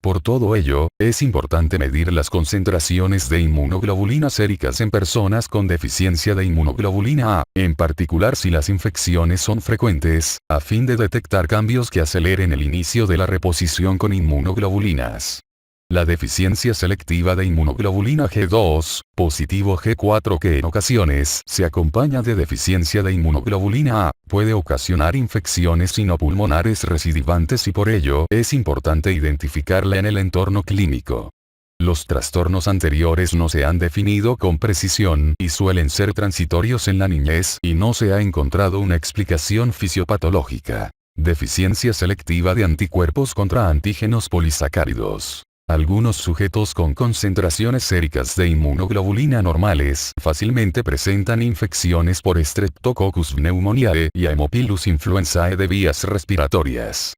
Por todo ello, es importante medir las concentraciones de inmunoglobulinas séricas en personas con deficiencia de inmunoglobulina A, en particular si las infecciones son frecuentes, a fin de detectar cambios que aceleren el inicio de la reposición con inmunoglobulinas. La deficiencia selectiva de inmunoglobulina G2, positivo G4 que en ocasiones se acompaña de deficiencia de inmunoglobulina A, puede ocasionar infecciones sinopulmonares recidivantes y por ello es importante identificarla en el entorno clínico. Los trastornos anteriores no se han definido con precisión y suelen ser transitorios en la niñez y no se ha encontrado una explicación fisiopatológica. Deficiencia selectiva de anticuerpos contra antígenos polisacáridos. Algunos sujetos con concentraciones séricas de inmunoglobulina normales fácilmente presentan infecciones por Streptococcus pneumoniae y Haemophilus influenzae de vías respiratorias.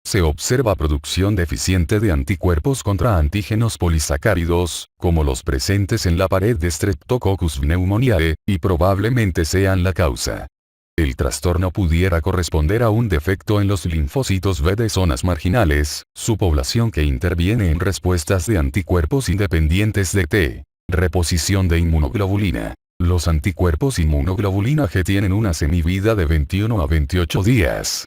Se observa producción deficiente de anticuerpos contra antígenos polisacáridos, como los presentes en la pared de Streptococcus pneumoniae, y probablemente sean la causa. El trastorno pudiera corresponder a un defecto en los linfocitos B de zonas marginales, subpoblación que interviene en respuestas de anticuerpos independientes de T. Reposición de inmunoglobulina. Los anticuerpos inmunoglobulina G tienen una semivida de 21 a 28 días.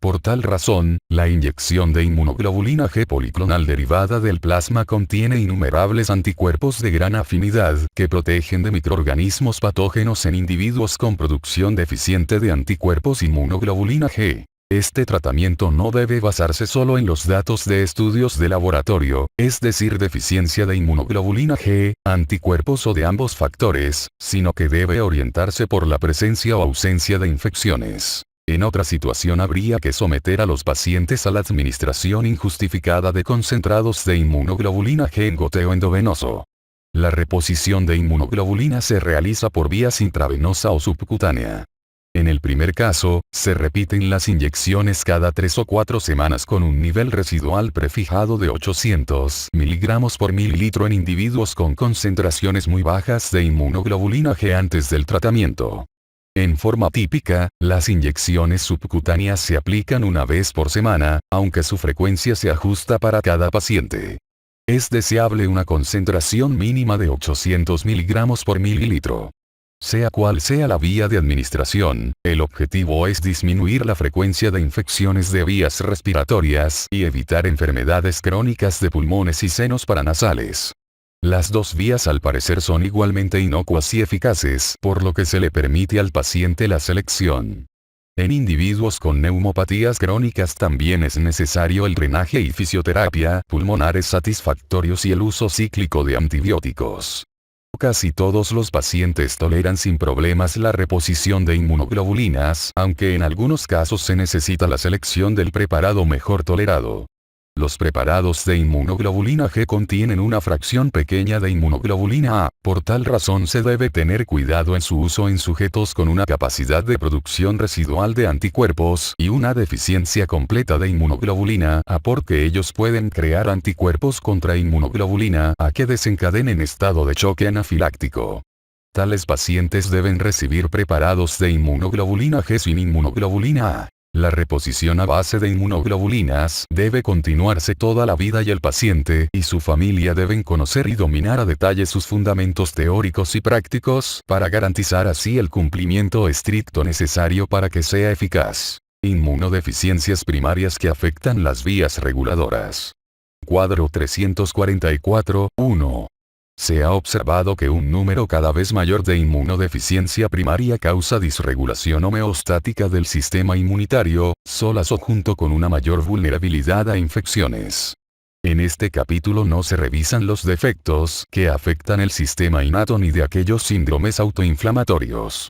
Por tal razón, la inyección de inmunoglobulina G policlonal derivada del plasma contiene innumerables anticuerpos de gran afinidad que protegen de microorganismos patógenos en individuos con producción deficiente de anticuerpos inmunoglobulina G. Este tratamiento no debe basarse solo en los datos de estudios de laboratorio, es decir, deficiencia de inmunoglobulina G, anticuerpos o de ambos factores, sino que debe orientarse por la presencia o ausencia de infecciones. En otra situación habría que someter a los pacientes a la administración injustificada de concentrados de inmunoglobulina G en goteo endovenoso. La reposición de inmunoglobulina se realiza por vías intravenosa o subcutánea. En el primer caso, se repiten las inyecciones cada 3 o 4 semanas con un nivel residual prefijado de 800 mg por mililitro en individuos con concentraciones muy bajas de inmunoglobulina G antes del tratamiento. En forma típica, las inyecciones subcutáneas se aplican una vez por semana, aunque su frecuencia se ajusta para cada paciente. Es deseable una concentración mínima de 800 mg por mililitro. Sea cual sea la vía de administración, el objetivo es disminuir la frecuencia de infecciones de vías respiratorias y evitar enfermedades crónicas de pulmones y senos paranasales. Las dos vías al parecer son igualmente inocuas y eficaces, por lo que se le permite al paciente la selección. En individuos con neumopatías crónicas también es necesario el drenaje y fisioterapia pulmonares satisfactorios y el uso cíclico de antibióticos. Casi todos los pacientes toleran sin problemas la reposición de inmunoglobulinas, aunque en algunos casos se necesita la selección del preparado mejor tolerado. Los preparados de inmunoglobulina G contienen una fracción pequeña de inmunoglobulina A, por tal razón se debe tener cuidado en su uso en sujetos con una capacidad de producción residual de anticuerpos y una deficiencia completa de inmunoglobulina A porque ellos pueden crear anticuerpos contra inmunoglobulina A que desencadenen estado de choque anafiláctico. Tales pacientes deben recibir preparados de inmunoglobulina G sin inmunoglobulina A. La reposición a base de inmunoglobulinas debe continuarse toda la vida y el paciente y su familia deben conocer y dominar a detalle sus fundamentos teóricos y prácticos para garantizar así el cumplimiento estricto necesario para que sea eficaz. Inmunodeficiencias primarias que afectan las vías reguladoras. Cuadro 344, 1. Se ha observado que un número cada vez mayor de inmunodeficiencia primaria causa disregulación homeostática del sistema inmunitario, solas o junto con una mayor vulnerabilidad a infecciones. En este capítulo no se revisan los defectos que afectan el sistema innato ni de aquellos síndromes autoinflamatorios.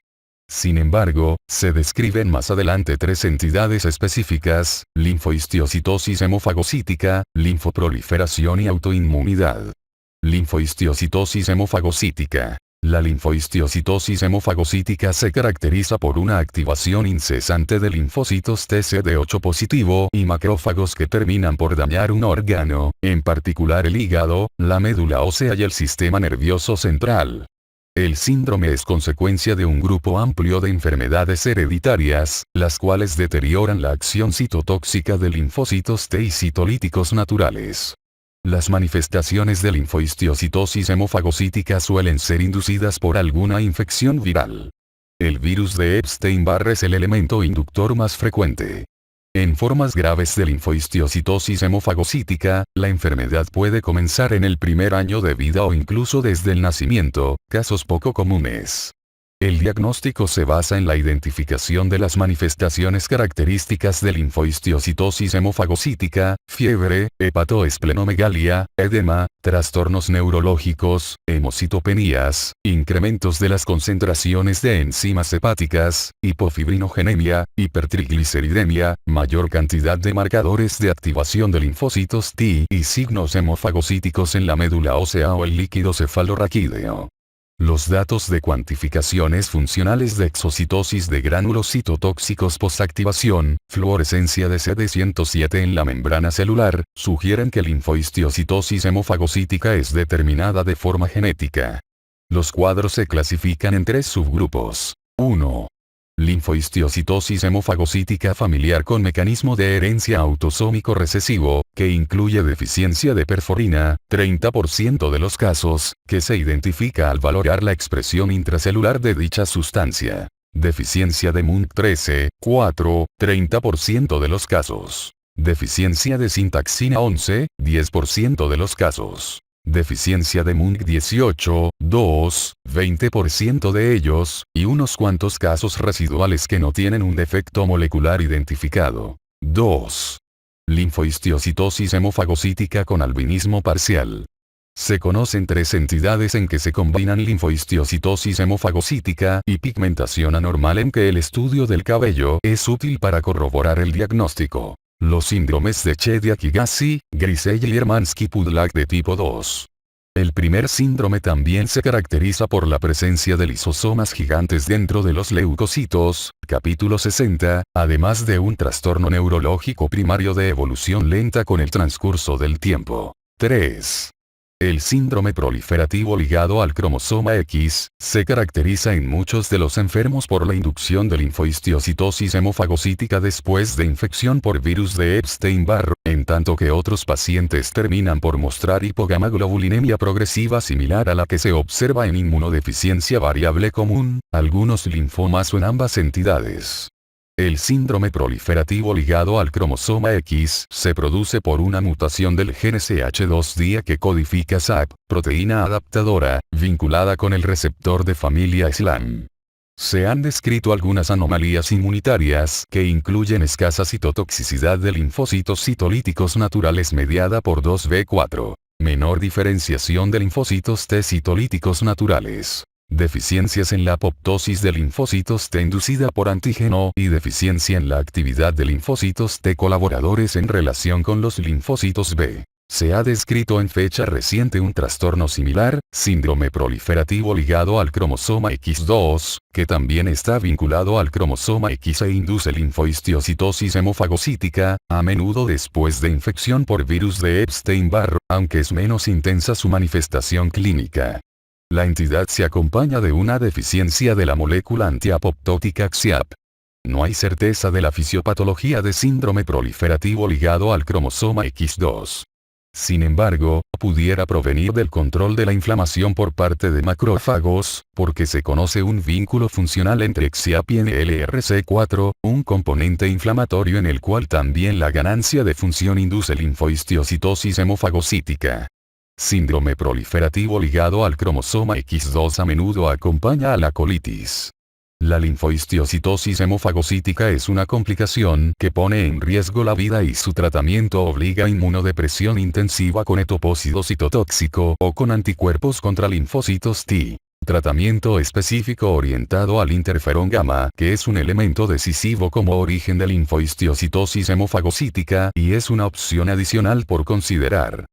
Sin embargo, se describen más adelante tres entidades específicas: linfohistiocytosis hemofagocítica, linfoproliferación y autoinmunidad. Linfohistiocytosis hemofagocítica. La linfohistiocytosis hemofagocítica se caracteriza por una activación incesante de linfocitos TCD8 positivo y macrófagos que terminan por dañar un órgano, en particular el hígado, la médula ósea y el sistema nervioso central. El síndrome es consecuencia de un grupo amplio de enfermedades hereditarias, las cuales deterioran la acción citotóxica de linfocitos T y citolíticos naturales. Las manifestaciones de linfohistiocytosis hemofagocítica suelen ser inducidas por alguna infección viral. El virus de Epstein-Barr es el elemento inductor más frecuente. En formas graves de linfohistiocytosis hemofagocítica, la enfermedad puede comenzar en el primer año de vida o incluso desde el nacimiento, casos poco comunes. El diagnóstico se basa en la identificación de las manifestaciones características de linfohistiocytosis hemofagocítica, fiebre, hepatoesplenomegalia, edema, trastornos neurológicos, hemocitopenías, incrementos de las concentraciones de enzimas hepáticas, hipofibrinogenemia, hipertrigliceridemia, mayor cantidad de marcadores de activación de linfocitos T y signos hemofagocíticos en la médula ósea o el líquido cefalorraquídeo. Los datos de cuantificaciones funcionales de exocitosis de gránulos citotóxicos posactivación, fluorescencia de CD107 en la membrana celular, sugieren que linfohistiocytosis hemofagocítica es determinada de forma genética. Los cuadros se clasifican en 3 subgrupos. 1. Linfohistiocytosis hemofagocítica familiar con mecanismo de herencia autosómico recesivo, que incluye deficiencia de perforina, 30% de los casos, que se identifica al valorar la expresión intracelular de dicha sustancia. Deficiencia de MUNC13, 4, 30% de los casos. Deficiencia de sintaxina 11, 10% de los casos. Deficiencia de MUNC18, 2, 20% de ellos, y unos cuantos casos residuales que no tienen un defecto molecular identificado. 2. Linfohistiocytosis hemofagocítica con albinismo parcial. Se conocen 3 entidades en que se combinan linfohistiocytosis hemofagocítica y pigmentación anormal en que el estudio del cabello es útil para corroborar el diagnóstico. Los síndromes de Chediak-Higazi, Grisey y Hermansky-Pudlak de tipo 2. El primer síndrome también se caracteriza por la presencia de lisosomas gigantes dentro de los leucocitos, capítulo 60, además de un trastorno neurológico primario de evolución lenta con el transcurso del tiempo. 3. El síndrome proliferativo ligado al cromosoma X, se caracteriza en muchos de los enfermos por la inducción de linfohistiocytosis hemofagocítica después de infección por virus de Epstein-Barr, en tanto que otros pacientes terminan por mostrar hipogamaglobulinemia progresiva similar a la que se observa en inmunodeficiencia variable común, algunos linfomas o en ambas entidades. El síndrome proliferativo ligado al cromosoma X se produce por una mutación del gen SH2 que codifica SAP, proteína adaptadora, vinculada con el receptor de familia SLAM. Se han descrito algunas anomalías inmunitarias que incluyen escasa citotoxicidad de linfocitos citolíticos naturales mediada por 2B4, menor diferenciación de linfocitos T citolíticos naturales. Deficiencias en la apoptosis de linfocitos T inducida por antígeno y deficiencia en la actividad de linfocitos T colaboradores en relación con los linfocitos B. Se ha descrito en fecha reciente un trastorno similar, síndrome proliferativo ligado al cromosoma X2, que también está vinculado al cromosoma X e induce linfohistiocytosis hemofagocítica, a menudo después de infección por virus de Epstein-Barr, aunque es menos intensa su manifestación clínica. La entidad se acompaña de una deficiencia de la molécula antiapoptótica XIAP. No hay certeza de la fisiopatología de síndrome proliferativo ligado al cromosoma X2. Sin embargo, pudiera provenir del control de la inflamación por parte de macrófagos, porque se conoce un vínculo funcional entre XIAP y NLRC4, un componente inflamatorio en el cual también la ganancia de función induce linfohistiocytosis hemofagocítica. Síndrome proliferativo ligado al cromosoma X2 a menudo acompaña a la colitis. La linfohistiocytosis hemofagocítica es una complicación que pone en riesgo la vida y su tratamiento obliga a inmunodepresión intensiva con etopósido citotóxico o con anticuerpos contra linfocitos T. Tratamiento específico orientado al interferón gamma, que es un elemento decisivo como origen de linfohistiocytosis hemofagocítica y es una opción adicional por considerar.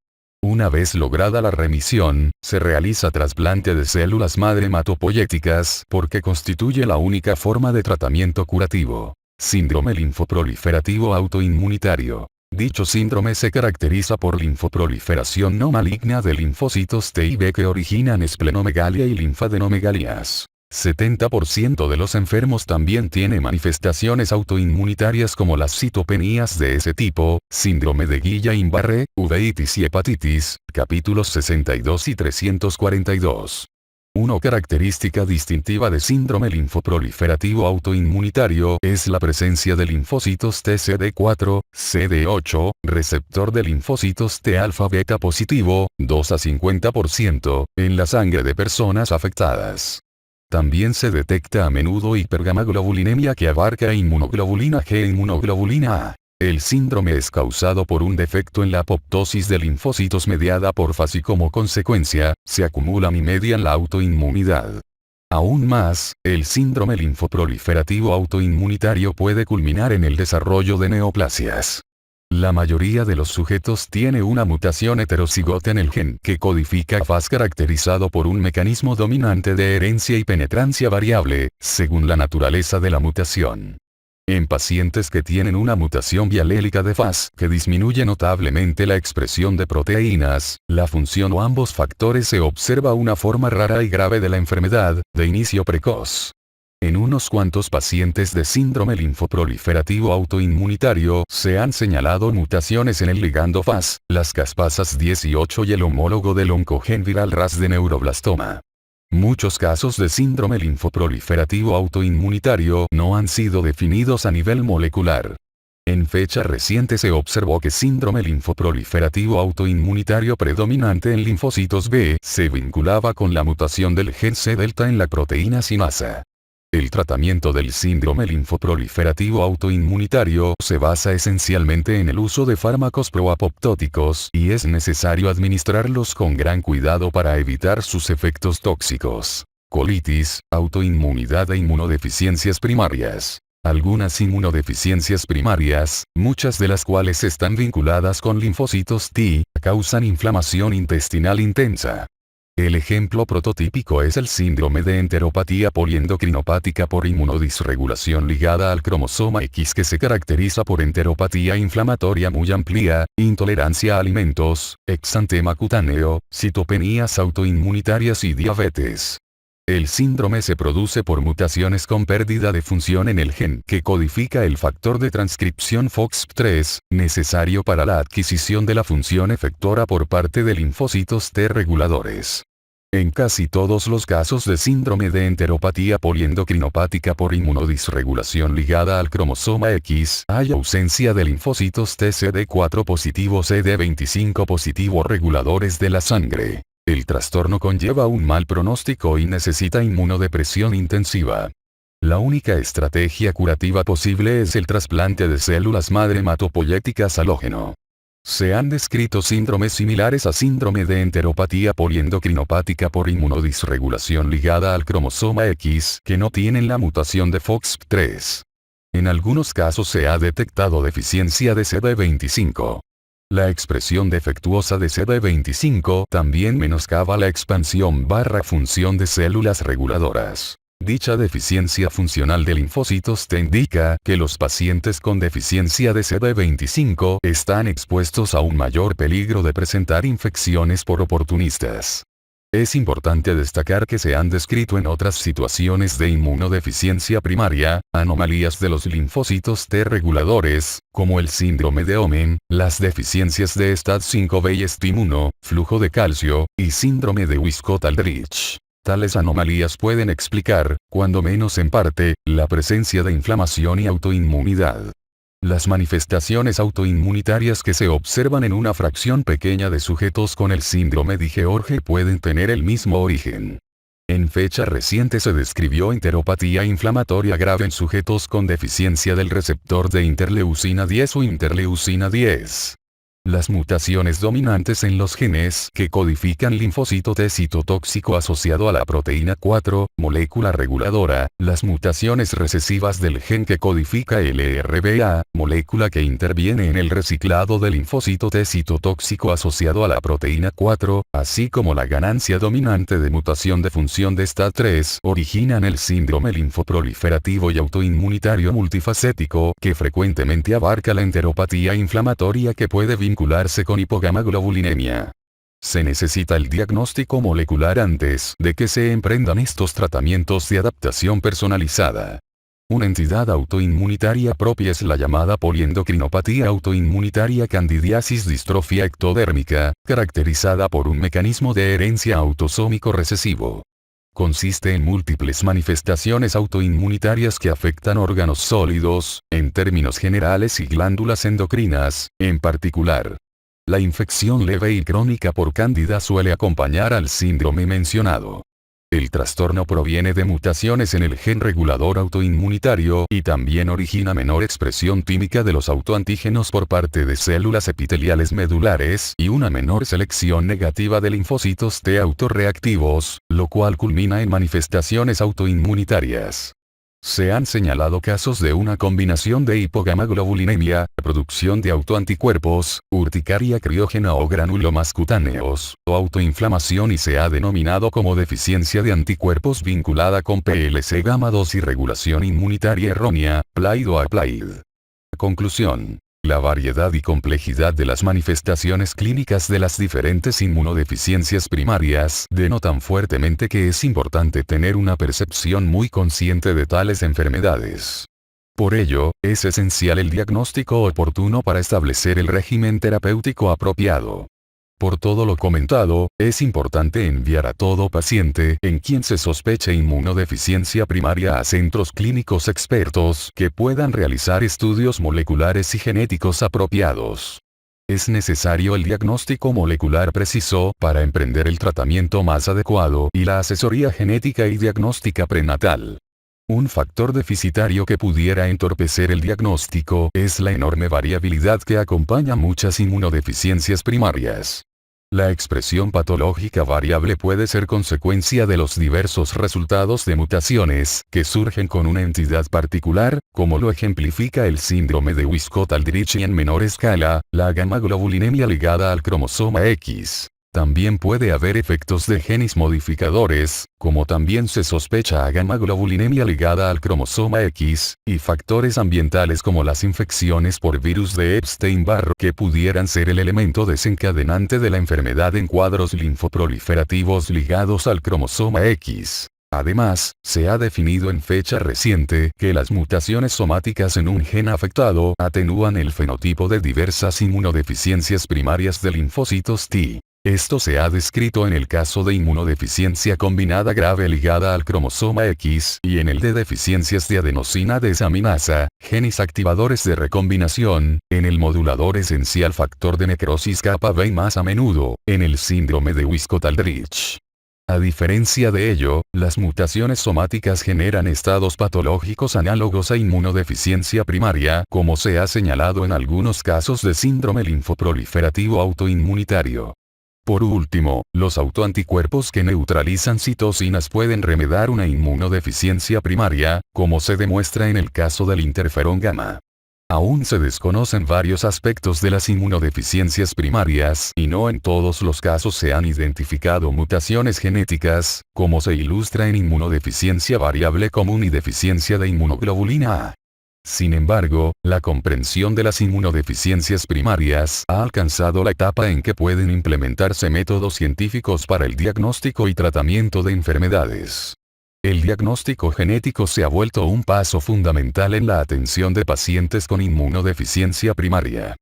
Una vez lograda la remisión, se realiza trasplante de células madre hematopoyéticas porque constituye la única forma de tratamiento curativo. Síndrome linfoproliferativo autoinmunitario. Dicho síndrome se caracteriza por linfoproliferación no maligna de linfocitos T y B que originan esplenomegalia y linfadenomegalías. 70% de los enfermos también tiene manifestaciones autoinmunitarias como las citopenías de ese tipo, síndrome de Guillain-Barré, uveitis y hepatitis, capítulos 62 y 342. Una característica distintiva de síndrome linfoproliferativo autoinmunitario es la presencia de linfocitos T CD4, CD8, receptor de linfocitos T alfa beta positivo, 2 a 50%, en la sangre de personas afectadas. También se detecta a menudo hipergamaglobulinemia que abarca inmunoglobulina G e inmunoglobulina A. El síndrome es causado por un defecto en la apoptosis de linfocitos mediada por FAS y como consecuencia, se acumulan y median la autoinmunidad. Aún más, el síndrome linfoproliferativo autoinmunitario puede culminar en el desarrollo de neoplasias. La mayoría de los sujetos tiene una mutación heterocigota en el gen que codifica FAS caracterizado por un mecanismo dominante de herencia y penetrancia variable, según la naturaleza de la mutación. En pacientes que tienen una mutación bialélica de FAS que disminuye notablemente la expresión de proteínas, la función o ambos factores se observa una forma rara y grave de la enfermedad, de inicio precoz. En unos cuantos pacientes de síndrome linfoproliferativo autoinmunitario se han señalado mutaciones en el ligando FAS, las caspasas 18 y el homólogo del oncogen viral RAS de neuroblastoma. Muchos casos de síndrome linfoproliferativo autoinmunitario no han sido definidos a nivel molecular. En fecha reciente se observó que síndrome linfoproliferativo autoinmunitario predominante en linfocitos B se vinculaba con la mutación del gen C delta en la proteína sinasa. El tratamiento del síndrome linfoproliferativo autoinmunitario se basa esencialmente en el uso de fármacos proapoptóticos y es necesario administrarlos con gran cuidado para evitar sus efectos tóxicos. Colitis, autoinmunidad e inmunodeficiencias primarias. Algunas inmunodeficiencias primarias, muchas de las cuales están vinculadas con linfocitos T, causan inflamación intestinal intensa. El ejemplo prototípico es el síndrome de enteropatía poliendocrinopática por inmunodisregulación ligada al cromosoma X que se caracteriza por enteropatía inflamatoria muy amplia, intolerancia a alimentos, exantema cutáneo, citopenías autoinmunitarias y diabetes. El síndrome se produce por mutaciones con pérdida de función en el gen que codifica el factor de transcripción FOXP3, necesario para la adquisición de la función efectora por parte de linfocitos T reguladores. En casi todos los casos de síndrome de enteropatía poliendocrinopática por inmunodisregulación ligada al cromosoma X, hay ausencia de linfocitos T CD4 positivo CD25 positivo reguladores de la sangre. El trastorno conlleva un mal pronóstico y necesita inmunodepresión intensiva. La única estrategia curativa posible es el trasplante de células madre hematopoyéticas halógeno. Se han descrito síndromes similares a síndrome de enteropatía poliendocrinopática por inmunodisregulación ligada al cromosoma X que no tienen la mutación de FOXP3. En algunos casos se ha detectado deficiencia de CD25. La expresión defectuosa de CD25 también menoscaba la expansión/función de células reguladoras. Dicha deficiencia funcional de linfocitos T indica que los pacientes con deficiencia de CD25 están expuestos a un mayor peligro de presentar infecciones por oportunistas. Es importante destacar que se han descrito en otras situaciones de inmunodeficiencia primaria, anomalías de los linfocitos T reguladores, como el síndrome de Omenn, las deficiencias de STAT5B y STIM1, flujo de calcio, y síndrome de Wiskott-Aldrich. Tales anomalías pueden explicar, cuando menos en parte, la presencia de inflamación y autoinmunidad. Las manifestaciones autoinmunitarias que se observan en una fracción pequeña de sujetos con el síndrome de George pueden tener el mismo origen. En fecha reciente se describió enteropatía inflamatoria grave en sujetos con deficiencia del receptor de interleucina 10 o interleucina 10. Las mutaciones dominantes en los genes que codifican linfocito T citotóxico asociado a la proteína 4, molécula reguladora, las mutaciones recesivas del gen que codifica LRBA, molécula que interviene en el reciclado del linfocito T citotóxico asociado a la proteína 4, así como la ganancia dominante de mutación de función de STAT3, originan el síndrome linfoproliferativo y autoinmunitario multifacético que frecuentemente abarca la enteropatía inflamatoria que puede vincularse con hipogamaglobulinemia. Se necesita el diagnóstico molecular antes de que se emprendan estos tratamientos de adaptación personalizada. Una entidad autoinmunitaria propia es la llamada poliendocrinopatía autoinmunitaria candidiasis distrofia ectodérmica, caracterizada por un mecanismo de herencia autosómico recesivo. Consiste en múltiples manifestaciones autoinmunitarias que afectan órganos sólidos, en términos generales y glándulas endocrinas, en particular. La infección leve y crónica por cándida suele acompañar al síndrome mencionado. El trastorno proviene de mutaciones en el gen regulador autoinmunitario y también origina menor expresión tímica de los autoantígenos por parte de células epiteliales medulares y una menor selección negativa de linfocitos T autorreactivos, lo cual culmina en manifestaciones autoinmunitarias. Se han señalado casos de una combinación de hipogamaglobulinemia, producción de autoanticuerpos, urticaria criógena o granulomas cutáneos, o autoinflamación y se ha denominado como deficiencia de anticuerpos vinculada con PLC gamma 2 y regulación inmunitaria errónea, PLAID o APLAID. Conclusión. La variedad y complejidad de las manifestaciones clínicas de las diferentes inmunodeficiencias primarias denotan fuertemente que es importante tener una percepción muy consciente de tales enfermedades. Por ello, es esencial el diagnóstico oportuno para establecer el régimen terapéutico apropiado. Por todo lo comentado, es importante enviar a todo paciente en quien se sospeche inmunodeficiencia primaria a centros clínicos expertos que puedan realizar estudios moleculares y genéticos apropiados. Es necesario el diagnóstico molecular preciso para emprender el tratamiento más adecuado y la asesoría genética y diagnóstica prenatal. Un factor deficitario que pudiera entorpecer el diagnóstico es la enorme variabilidad que acompaña muchas inmunodeficiencias primarias. La expresión patológica variable puede ser consecuencia de los diversos resultados de mutaciones que surgen con una entidad particular, como lo ejemplifica el síndrome de Wiskott-Aldrich y en menor escala, la gamma-globulinemia ligada al cromosoma X. También puede haber efectos de genes modificadores, como también se sospecha a gamma-globulinemia ligada al cromosoma X, y factores ambientales como las infecciones por virus de Epstein-Barr que pudieran ser el elemento desencadenante de la enfermedad en cuadros linfoproliferativos ligados al cromosoma X. Además, se ha definido en fecha reciente que las mutaciones somáticas en un gen afectado atenúan el fenotipo de diversas inmunodeficiencias primarias de linfocitos T. Esto se ha descrito en el caso de inmunodeficiencia combinada grave ligada al cromosoma X y en el de deficiencias de adenosina desaminasa, genes activadores de recombinación, en el modulador esencial factor de necrosis kappa B y más a menudo, en el síndrome de Wiskott-Aldrich. A diferencia de ello, las mutaciones somáticas generan estados patológicos análogos a inmunodeficiencia primaria, como se ha señalado en algunos casos de síndrome linfoproliferativo autoinmunitario. Por último, los autoanticuerpos que neutralizan citocinas pueden remediar una inmunodeficiencia primaria, como se demuestra en el caso del interferón gamma. Aún se desconocen varios aspectos de las inmunodeficiencias primarias y no en todos los casos se han identificado mutaciones genéticas, como se ilustra en inmunodeficiencia variable común y deficiencia de inmunoglobulina A. Sin embargo, la comprensión de las inmunodeficiencias primarias ha alcanzado la etapa en que pueden implementarse métodos científicos para el diagnóstico y tratamiento de enfermedades. El diagnóstico genético se ha vuelto un paso fundamental en la atención de pacientes con inmunodeficiencia primaria.